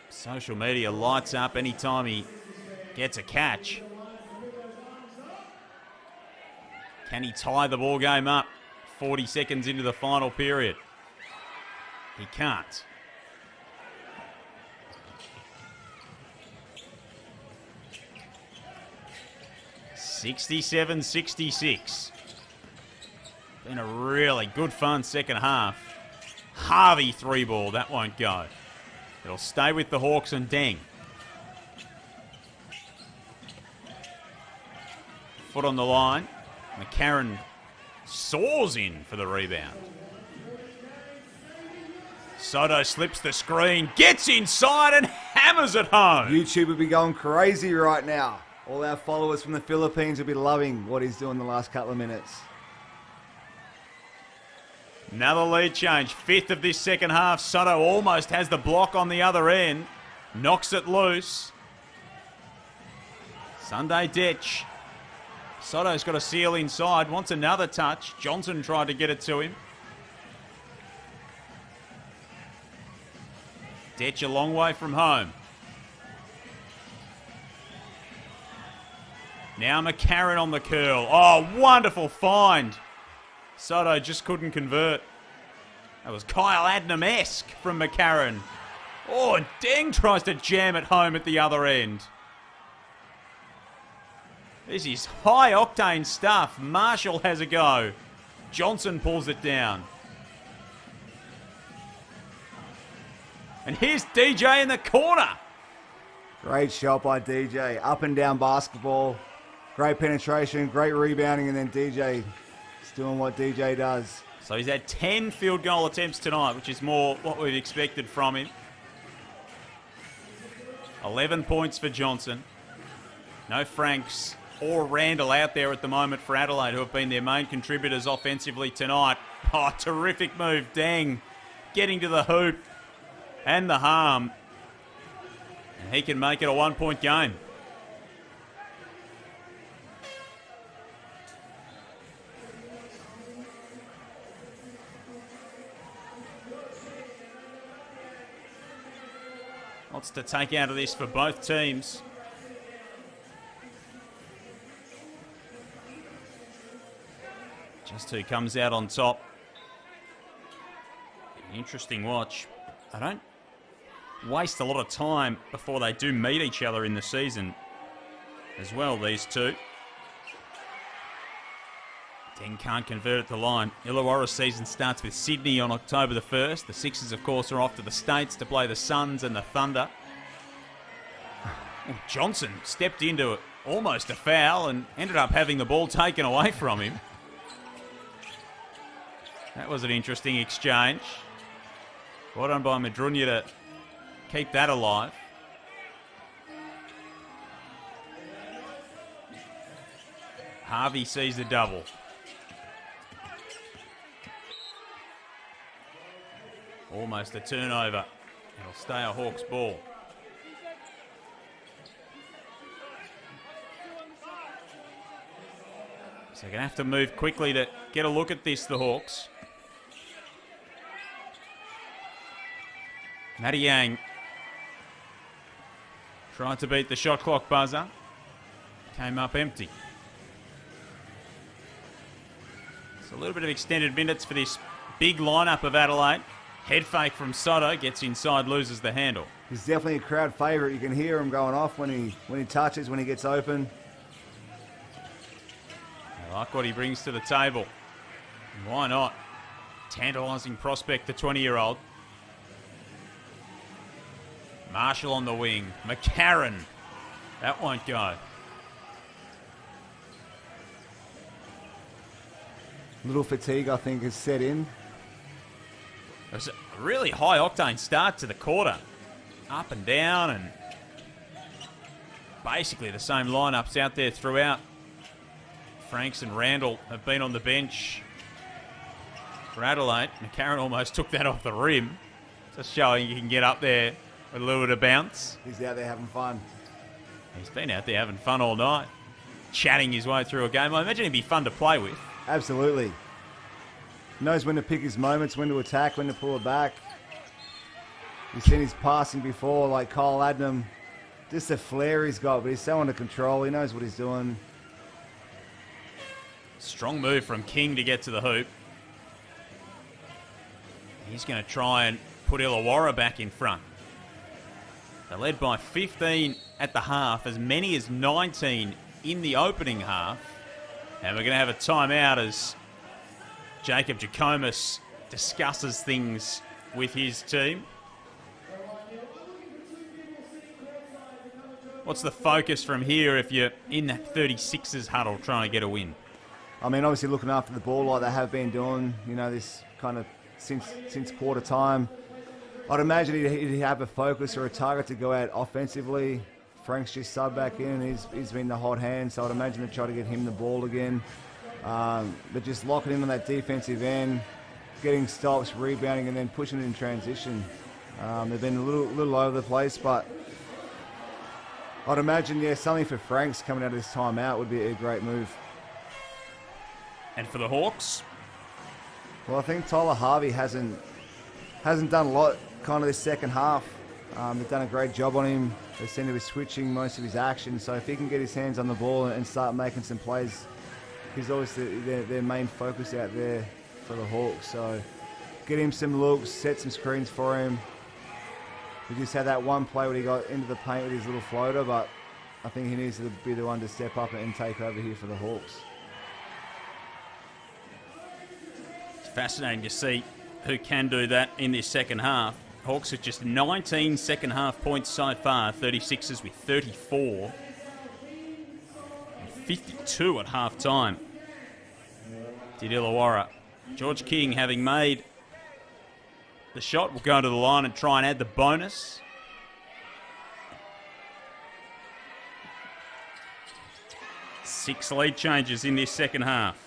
Social media lights up anytime he gets a catch. Can he tie the ball game up 40 seconds into the final period? He can't. (67-66). Been a really good fun second half. Harvey three ball, that won't go. It'll stay with the Hawks and Deng. Foot on the line. McCarron soars in for the rebound. Soto slips the screen, gets inside and hammers it home. YouTube would be going crazy right now. All our followers from the Philippines will be loving what he's doing the last couple of minutes. Another lead change. Fifth of this second half. Soto almost has the block on the other end. Knocks it loose. Sunday Detch. Soto's got a seal inside. Wants another touch. Johnson tried to get it to him. Detch a long way from home. Now McCarron on the curl. Oh, wonderful find. Soto just couldn't convert. That was Kyle Adnam-esque from McCarron. Oh, and Deng tries to jam it home at the other end. This is high-octane stuff. Marshall has a go. Johnson pulls it down. And here's DJ in the corner. Great shot by DJ. Up and down basketball. Great penetration, great rebounding, and then DJ is doing what DJ does. So he's had 10 field goal attempts tonight, which is more what we've expected from him. 11 points for Johnson. No Franks or Randall out there at the moment for Adelaide, who have been their main contributors offensively tonight. Oh, terrific move. Dang. Getting to the hoop and the harm. And he can make it a 1-point game. Lots to take out of this for both teams. Just who comes out on top. Interesting watch. I don't waste a lot of time before they do meet each other in the season as well, these two. Deng can't convert at the line. Illawarra season starts with Sydney on October the 1st. The Sixers, of course, are off to the States to play the Suns and the Thunder. Well, Johnson stepped into it, almost a foul, and ended up having the ball taken away from him. That was an interesting exchange. Well done by Madrunya to keep that alive. Harvey sees the double. Almost a turnover. It'll stay a Hawks ball. So they're going to have to move quickly to get a look at this, the Hawks. Matty Yang tried to beat the shot clock buzzer. Came up empty. It's a little bit of extended minutes for this big lineup of Adelaide. Head fake from Soto, gets inside, loses the handle. He's definitely a crowd favourite. You can hear him going off when he touches, when he gets open. I like what he brings to the table. And why not? Tantalising prospect, the 20-year-old. Marshall on the wing. McCarron. That won't go. Little fatigue, I think, has set in. It was a really high-octane start to the quarter. Up and down, and basically the same lineups out there throughout. Franks and Randall have been on the bench for Adelaide. McCarron almost took that off the rim. Just showing you can get up there with a little bit of bounce. He's out there having fun. He's been out there having fun all night, chatting his way through a game. I imagine he'd be fun to play with. Absolutely. Knows when to pick his moments, when to attack, when to pull it back. You've seen his passing before, like Kyle Adnam. Just a flair he's got, but he's so under control. He knows what he's doing. Strong move from King to get to the hoop. He's going to try and put Illawarra back in front. They're led by 15 at the half, as many as 19 in the opening half. And we're going to have a timeout as Jacob Jackomas discusses things with his team. What's the focus from here if you're in that 36ers huddle trying to get a win? I mean, obviously looking after the ball like they have been doing, you know, this kind of since quarter time. I'd imagine he'd have a focus or a target to go out offensively. Frank's just subbed back in. He's been the hot hand, so I'd imagine they'd try to get him the ball again. But just locking him on that defensive end, getting stops, rebounding, and then pushing it in transition. They've been a little over the place, but I'd imagine, yeah, something for Franks coming out of this timeout would be a great move. And for the Hawks? Well, I think Tyler Harvey hasn't done a lot kind of this second half. They've done a great job on him. They seem to be switching most of his action. So if he can get his hands on the ball and start making some plays, he's obviously their main focus out there for the Hawks. So get him some looks, set some screens for him. We just had that one play where he got into the paint with his little floater, but I think he needs to be the one to step up and take over here for the Hawks. It's fascinating to see who can do that in this second half. Hawks with just 19 second half points so far, 36ers with 34. And 52 at half time. Did Illawarra. George King, having made the shot, will go to the line and try and add the bonus. Six lead changes in this second half.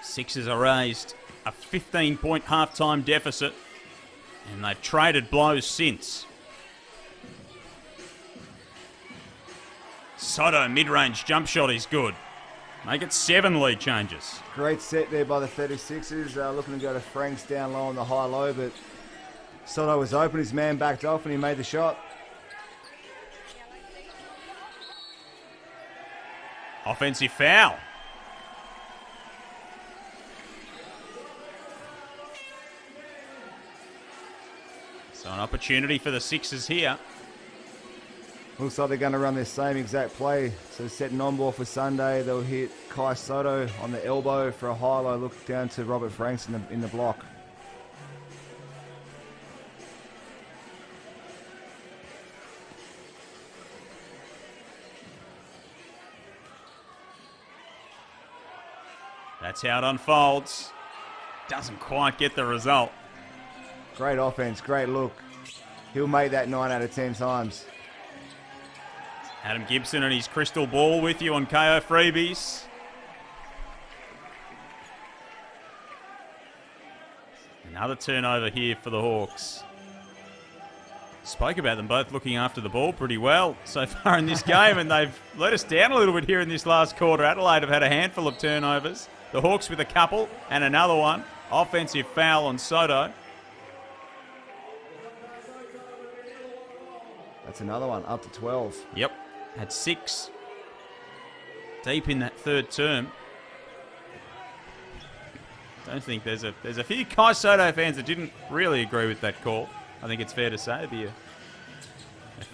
Sixers are raised a 15-point halftime deficit, and they've traded blows since. Soto mid-range jump shot is good. Make it 7 lead changes. Great set there by the 36ers. Looking to go to Franks down low on the high-low, but Soto was open. His man backed off and he made the shot. Offensive foul. So an opportunity for the Sixers here. Looks like they're going to run this same exact play. So setting on ball for Sunday. They'll hit Kai Soto on the elbow for a high-low look down to Robert Franks in the block. That's how it unfolds. Doesn't quite get the result. Great offense, great look. He'll make that 9 out of 10 times. Adam Gibson and his crystal ball with you on KO Freebies. Another turnover here for the Hawks. Spoke about them both looking after the ball pretty well so far in this game, and they've let us down a little bit here in this last quarter. Adelaide have had a handful of turnovers. The Hawks with a couple and another one. Offensive foul on Soto. That's another one, up to 12. Yep, had 6 deep in that third term. Don't think there's a few Kai Soto fans that didn't really agree with that call. I think it's fair to say there'd be a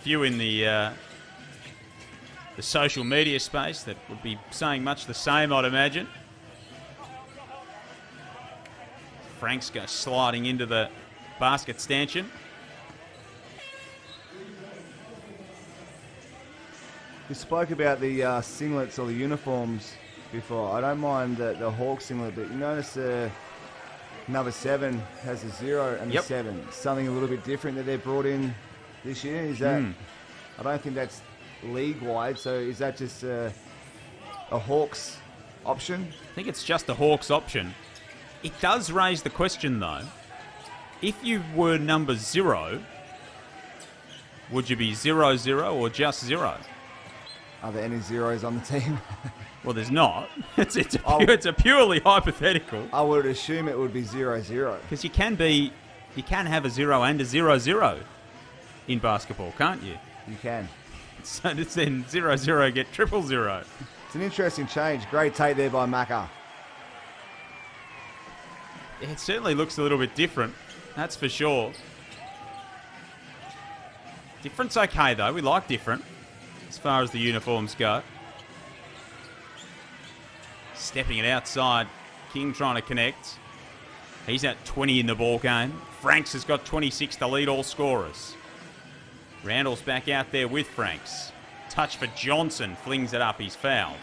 few in the social media space that would be saying much the same, I'd imagine. Franks goes sliding into the basket stanchion. We spoke about the singlets or the uniforms before. I don't mind the Hawk singlet, but you notice number 7 has a 0 and a 7. Something a little bit different that they've brought in this year. Is that? I don't think that's league-wide, so is that just a Hawks option? I think it's just a Hawks option. It does raise the question, though. If you were number 0, would you be 0-0 or just 0? Are there any zeros on the team? Well, there's not. It's a purely hypothetical. I would assume it would be 0-0. Because you can have a 0 and a 0-0 in basketball, can't you? You can. So it's then 0-0 get 0-0. It's an interesting change. Great take there by Macca. It certainly looks a little bit different, that's for sure. Different's okay, though. We like different as far as the uniforms go. Stepping it outside. King trying to connect. He's at 20 in the ball game. Franks has got 26 to lead all scorers. Randall's back out there with Franks. Touch for Johnson. Flings it up. He's fouled.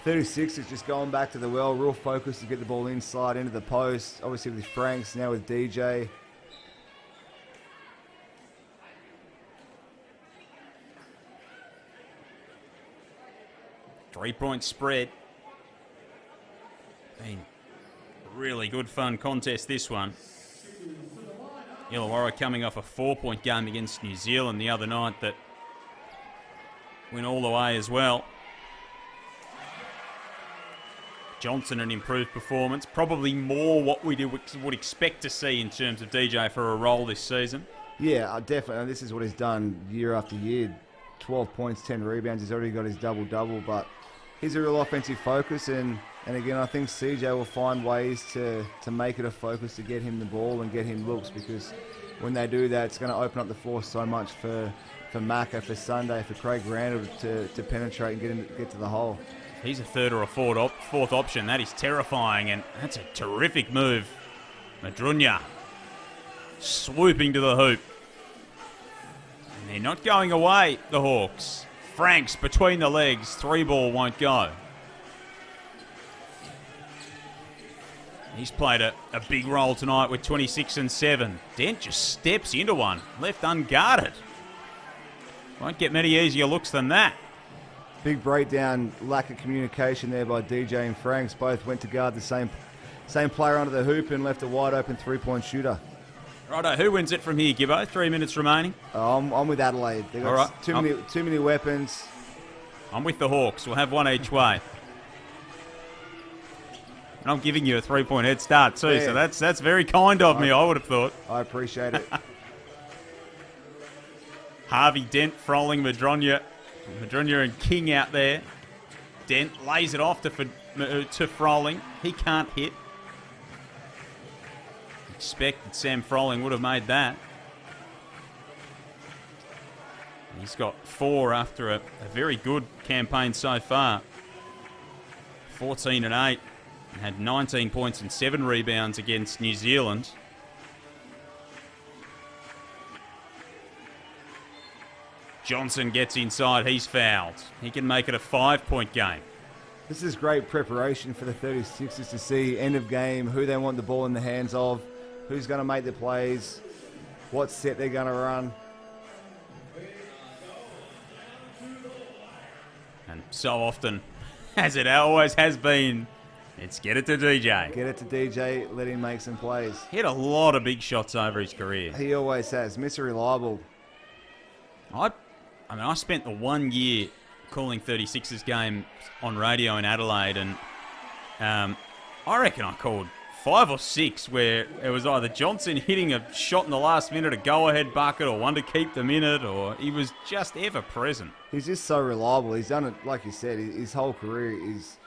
36 is just going back to the well. Real focus to get the ball inside into the post. Obviously with Franks, now with DJ. Three-point spread. Been a really good fun contest, this one. Illawarra coming off a 4-point game against New Zealand the other night that went all the way as well. Johnson, an improved performance. Probably more what we would expect to see in terms of DJ for a role this season. Yeah, definitely. This is what he's done year after year. 12 points, 10 rebounds. He's already got his double-double, but he's a real offensive focus, and again, I think CJ will find ways to make it a focus to get him the ball and get him looks, because when they do that, it's going to open up the floor so much for Macca, for Sunday, for Craig Randall to penetrate and get to the hole. He's a third or a fourth option. That is terrifying, and that's a terrific move. Madrunya swooping to the hoop. And they're not going away, the Hawks. Franks between the legs. 3-ball won't go. He's played a big role tonight with 26 and 7. Dent just steps into one, left unguarded. Won't get many easier looks than that. Big breakdown, lack of communication there by DJ and Franks. Both went to guard the same player under the hoop and left a wide open 3-point shooter. Righto, who wins it from here, Gibbo? 3 minutes remaining. I'm with Adelaide. They've got too many weapons. I'm with the Hawks. We'll have one each way. And I'm giving you a 3-point head start too, so that's very kind of me, I would have thought. I appreciate it. Harvey, Dent, Froling, Madrunya and King out there. Dent lays it off to Froling. He can't hit. Expect that Sam Froling would have made that. He's got 4 after a very good campaign so far. 14 and 8. And had 19 points and 7 rebounds against New Zealand. Johnson gets inside. He's fouled. He can make it a 5-point game. This is great preparation for the 36ers to see end of game, who they want the ball in the hands of, who's going to make the plays, what set they're going to run. And so often, as it always has been, it's get it to DJ. Get it to DJ, let him make some plays. He had a lot of big shots over his career. He always has. Mr. Reliable. I spent the 1 year calling 36ers games on radio in Adelaide, and I reckon I called 5 or 6 where it was either Johnson hitting a shot in the last minute, a go-ahead bucket, or one to keep them in it, or he was just ever present. He's just so reliable. He's done it, like you said, his whole career is...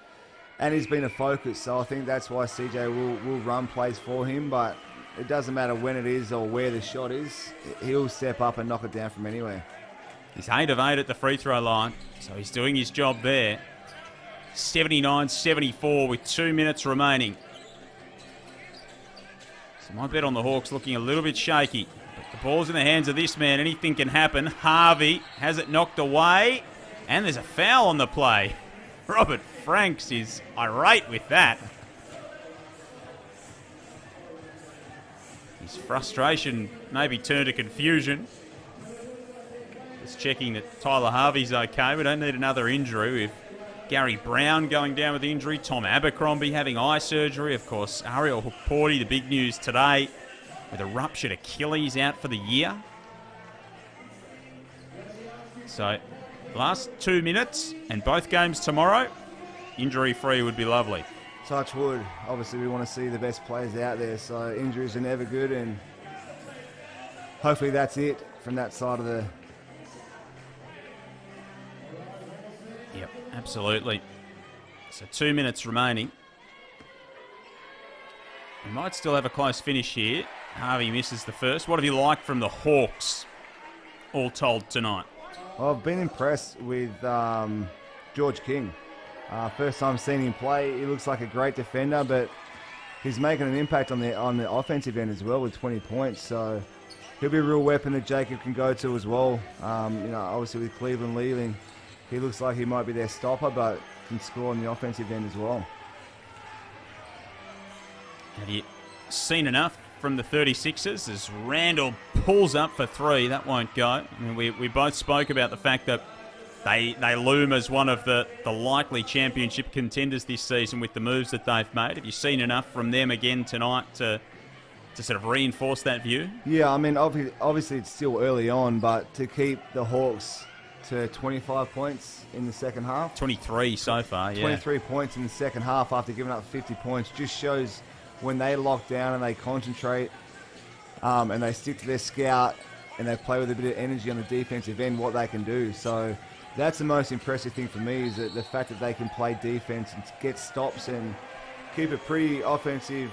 And he's been a focus, so I think that's why CJ will run plays for him, but it doesn't matter when it is or where the shot is. He'll step up and knock it down from anywhere. He's 8 of 8 at the free throw line, so he's doing his job there. 79-74 with 2 minutes remaining. So my bet on the Hawks looking a little bit shaky. But the ball's in the hands of this man. Anything can happen. Harvey has it knocked away, and there's a foul on the play. Robert Franks is irate with that. His frustration maybe turned to confusion. Just checking that Tyler Harvey's okay. We don't need another injury. With Gary Brown going down with injury, Tom Abercrombie having eye surgery. Of course, Ariel Hukporti, the big news today, with a ruptured Achilles out for the year. So, last 2 minutes and both games tomorrow, injury-free would be lovely. Touch wood. Obviously, we want to see the best players out there, so injuries are never good, and hopefully that's it from that side of the... Yep, absolutely. So 2 minutes remaining. We might still have a close finish here. Harvey misses the first. What have you liked from the Hawks, all told, tonight? Well, I've been impressed with George King. First time seeing him play, he looks like a great defender, but he's making an impact on the offensive end as well with 20 points. So he'll be a real weapon that Jacob can go to as well. Obviously with Cleveland leaving, he looks like he might be their stopper, but can score on the offensive end as well. Have you seen enough from the 36ers as Randall pulls up for 3? That won't go. I mean, we both spoke about the fact that they loom as one of the likely championship contenders this season with the moves that they've made. Have you seen enough from them again tonight to sort of reinforce that view? Yeah, I mean, obviously it's still early on, but to keep the Hawks to 25 points in the second half. 23 so far, yeah. 23 points in the second half after giving up 50 points just shows when they lock down and they concentrate and they stick to their scout and they play with a bit of energy on the defensive end, what they can do. So that's the most impressive thing for me, is that the fact that they can play defense and get stops and keep a pretty offensive,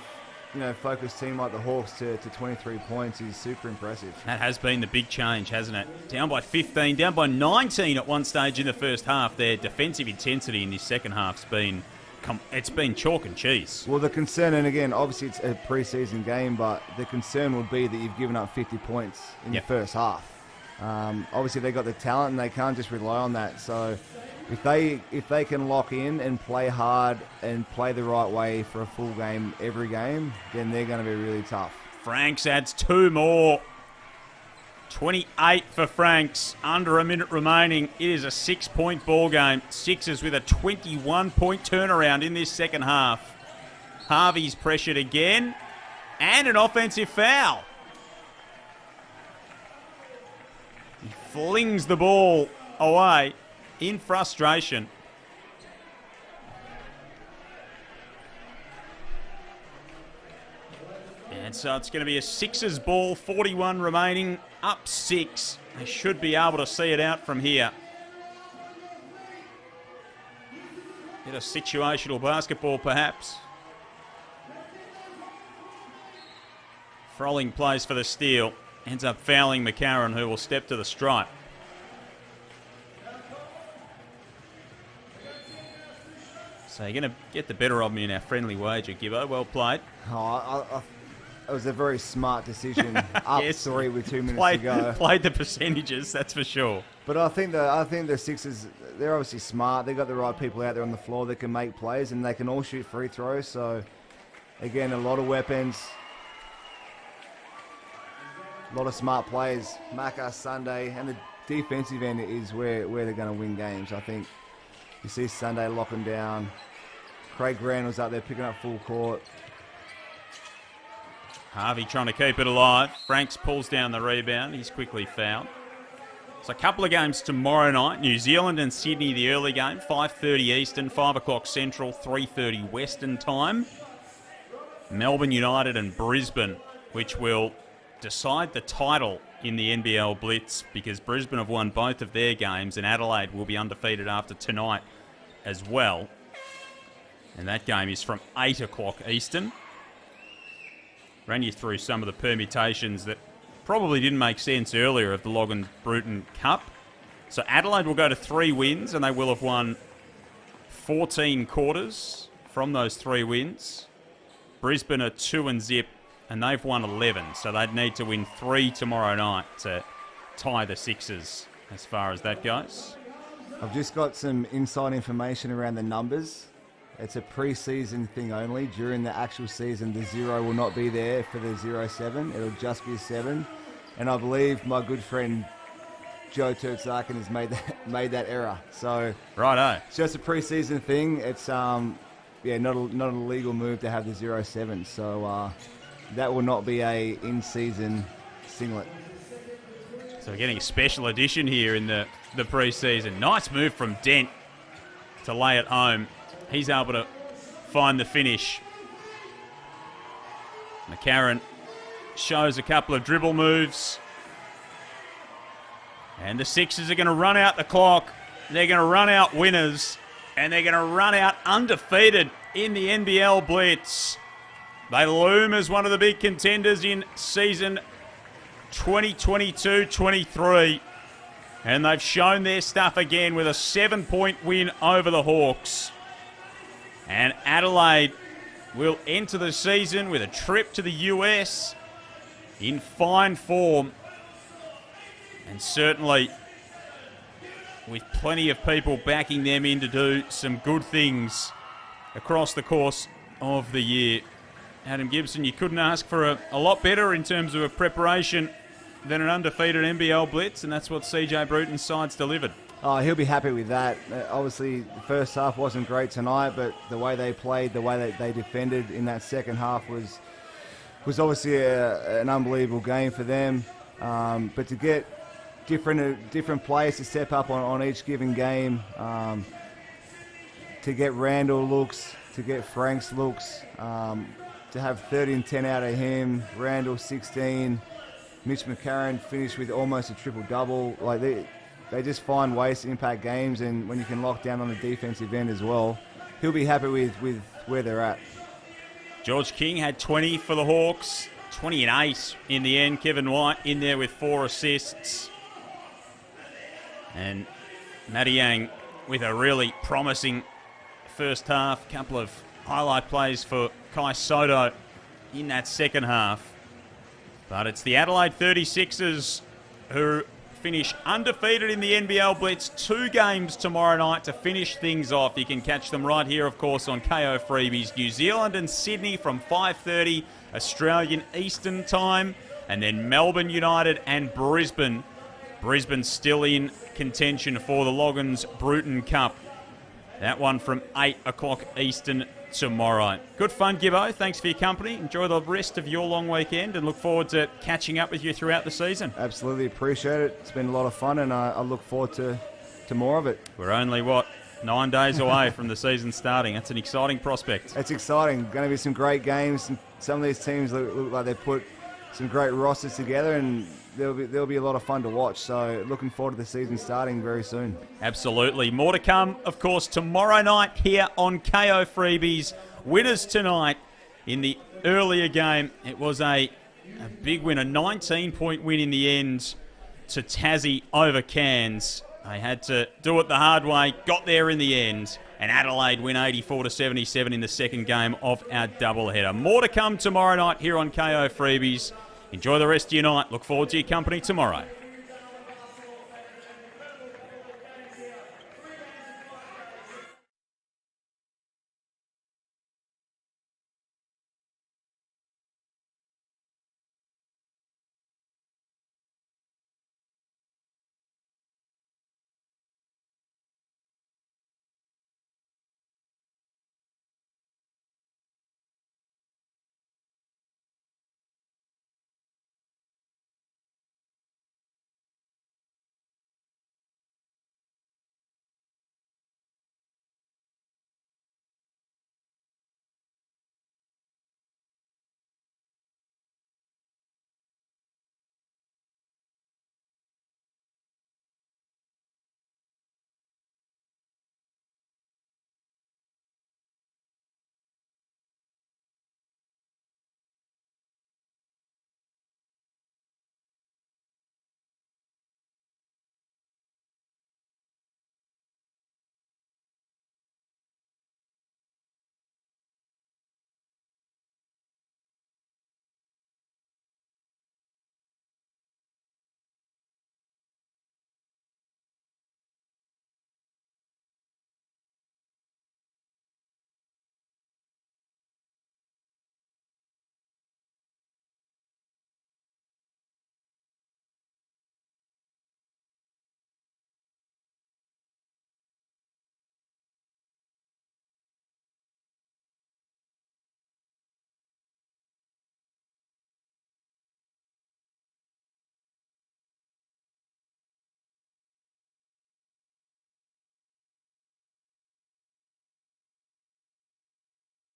focused team like the Hawks to 23 points is super impressive. That has been the big change, hasn't it? Down by 15, down by 19 at one stage in the first half. Their defensive intensity in this second half's been chalk and cheese. Well, the concern, and again, obviously it's a preseason game, but the concern would be that you've given up 50 points in the first half. Obviously they got the talent and they can't just rely on that. So if they can lock in and play hard and play the right way for a full game every game, then they're going to be really tough. Franks adds 2 more. 28 for Franks, under a minute remaining. It is a 6-point ball game. Sixers with a 21-point turnaround in this second half. Harvey's pressured again, and an offensive foul. He flings the ball away in frustration. And so it's going to be a Sixers ball, 41 remaining, up 6. They should be able to see it out from here. Bit of situational basketball, perhaps. Froling plays for the steal. Ends up fouling McCarron, who will step to the stripe. So you're going to get the better of me in our friendly wager, Gibbo. Well played. It was a very smart decision. Up Yes. 3 with 2 minutes to go. Played the percentages, that's for sure. But I think the Sixers, they're obviously smart. They've got the right people out there on the floor that can make plays, and they can all shoot free throws. So, again, a lot of weapons, a lot of smart plays. Maka, Sunday, and the defensive end is where they're going to win games. I think you see Sunday locking down. Craig Randall's out there picking up full court. Harvey trying to keep it alive. Franks pulls down the rebound. He's quickly fouled. So a couple of games tomorrow night. New Zealand and Sydney, the early game. 5:30 Eastern, 5 o'clock Central, 3:30 Western time. Melbourne United and Brisbane, which will decide the title in the NBL Blitz, because Brisbane have won both of their games and Adelaide will be undefeated after tonight as well. And that game is from 8 o'clock Eastern. Ran you through some of the permutations that probably didn't make sense earlier of the Logan Bruton Cup. So Adelaide will go to 3 wins, and they will have won 14 quarters from those 3 wins. Brisbane are 2-0, and they've won 11. So they'd need to win 3 tomorrow night to tie the Sixers as far as that goes. I've just got some inside information around the numbers. It's a pre-season thing only. During the actual season, the 0 will not be there for the 0-7. It'll just be a 7. And I believe my good friend Joe Tertzakin has made that error. So Righto. it's just a pre-season thing. It's not a legal move to have the 0-7. So that will not be a in-season singlet. So we're getting a special edition here in the pre-season. Nice move from Dent to lay it home. He's able to find the finish. McCarron shows a couple of dribble moves. And the Sixers are going to run out the clock. They're going to run out winners. And they're going to run out undefeated in the NBL Blitz. They loom as one of the big contenders in season 2022-23. And they've shown their stuff again with a 7-point win over the Hawks. And Adelaide will enter the season with a trip to the US in fine form. And certainly with plenty of people backing them in to do some good things across the course of the year. Adam Gibson, you couldn't ask for a lot better in terms of a preparation than an undefeated NBL Blitz, and that's what CJ Bruton's side's delivered. Oh, he'll be happy with that. Obviously, the first half wasn't great tonight, but the way they played, the way that they defended in that second half was obviously an unbelievable game for them. But to get different players to step up on each given game, to get Randall looks, to get Frank's looks, to have 30 and 10 out of him, Randall 16, Mitch McCarron finished with almost a triple-double. Like they just find ways to impact games, and when you can lock down on the defensive end as well, he'll be happy with where they're at. George King had 20 for the Hawks, 20 and 8 in the end. Kevin White in there with 4 assists. And Matty Yang with a really promising first half. Couple of highlight plays for Kai Soto in that second half. But it's the Adelaide 36ers who finish undefeated in the NBL Blitz. 2 games tomorrow night to finish things off. You can catch them right here, of course, on KO Freebies. New Zealand and Sydney from 5:30 Australian Eastern Time. And then Melbourne United and Brisbane. Brisbane still in contention for the Loggins Bruton Cup. That one from 8 o'clock Eastern tomorrow. Good fun, Gibbo. Thanks for your company. Enjoy the rest of your long weekend and look forward to catching up with you throughout the season. Absolutely appreciate it. It's been a lot of fun, and I look forward to more of it. We're only, 9 days away from the season starting. That's an exciting prospect. It's exciting. Going to be some great games. Some of these teams look like they put some great rosters together, and there'll be a lot of fun to watch. So looking forward to the season starting very soon. Absolutely. More to come, of course, tomorrow night here on KO Freebies. Winners tonight in the earlier game. It was a big win, a 19-point win in the end to Tassie over Cairns. They had to do it the hard way, got there in the end, and Adelaide win 84-77 in the second game of our doubleheader. More to come tomorrow night here on KO Freebies. Enjoy the rest of your night. Look forward to your company tomorrow.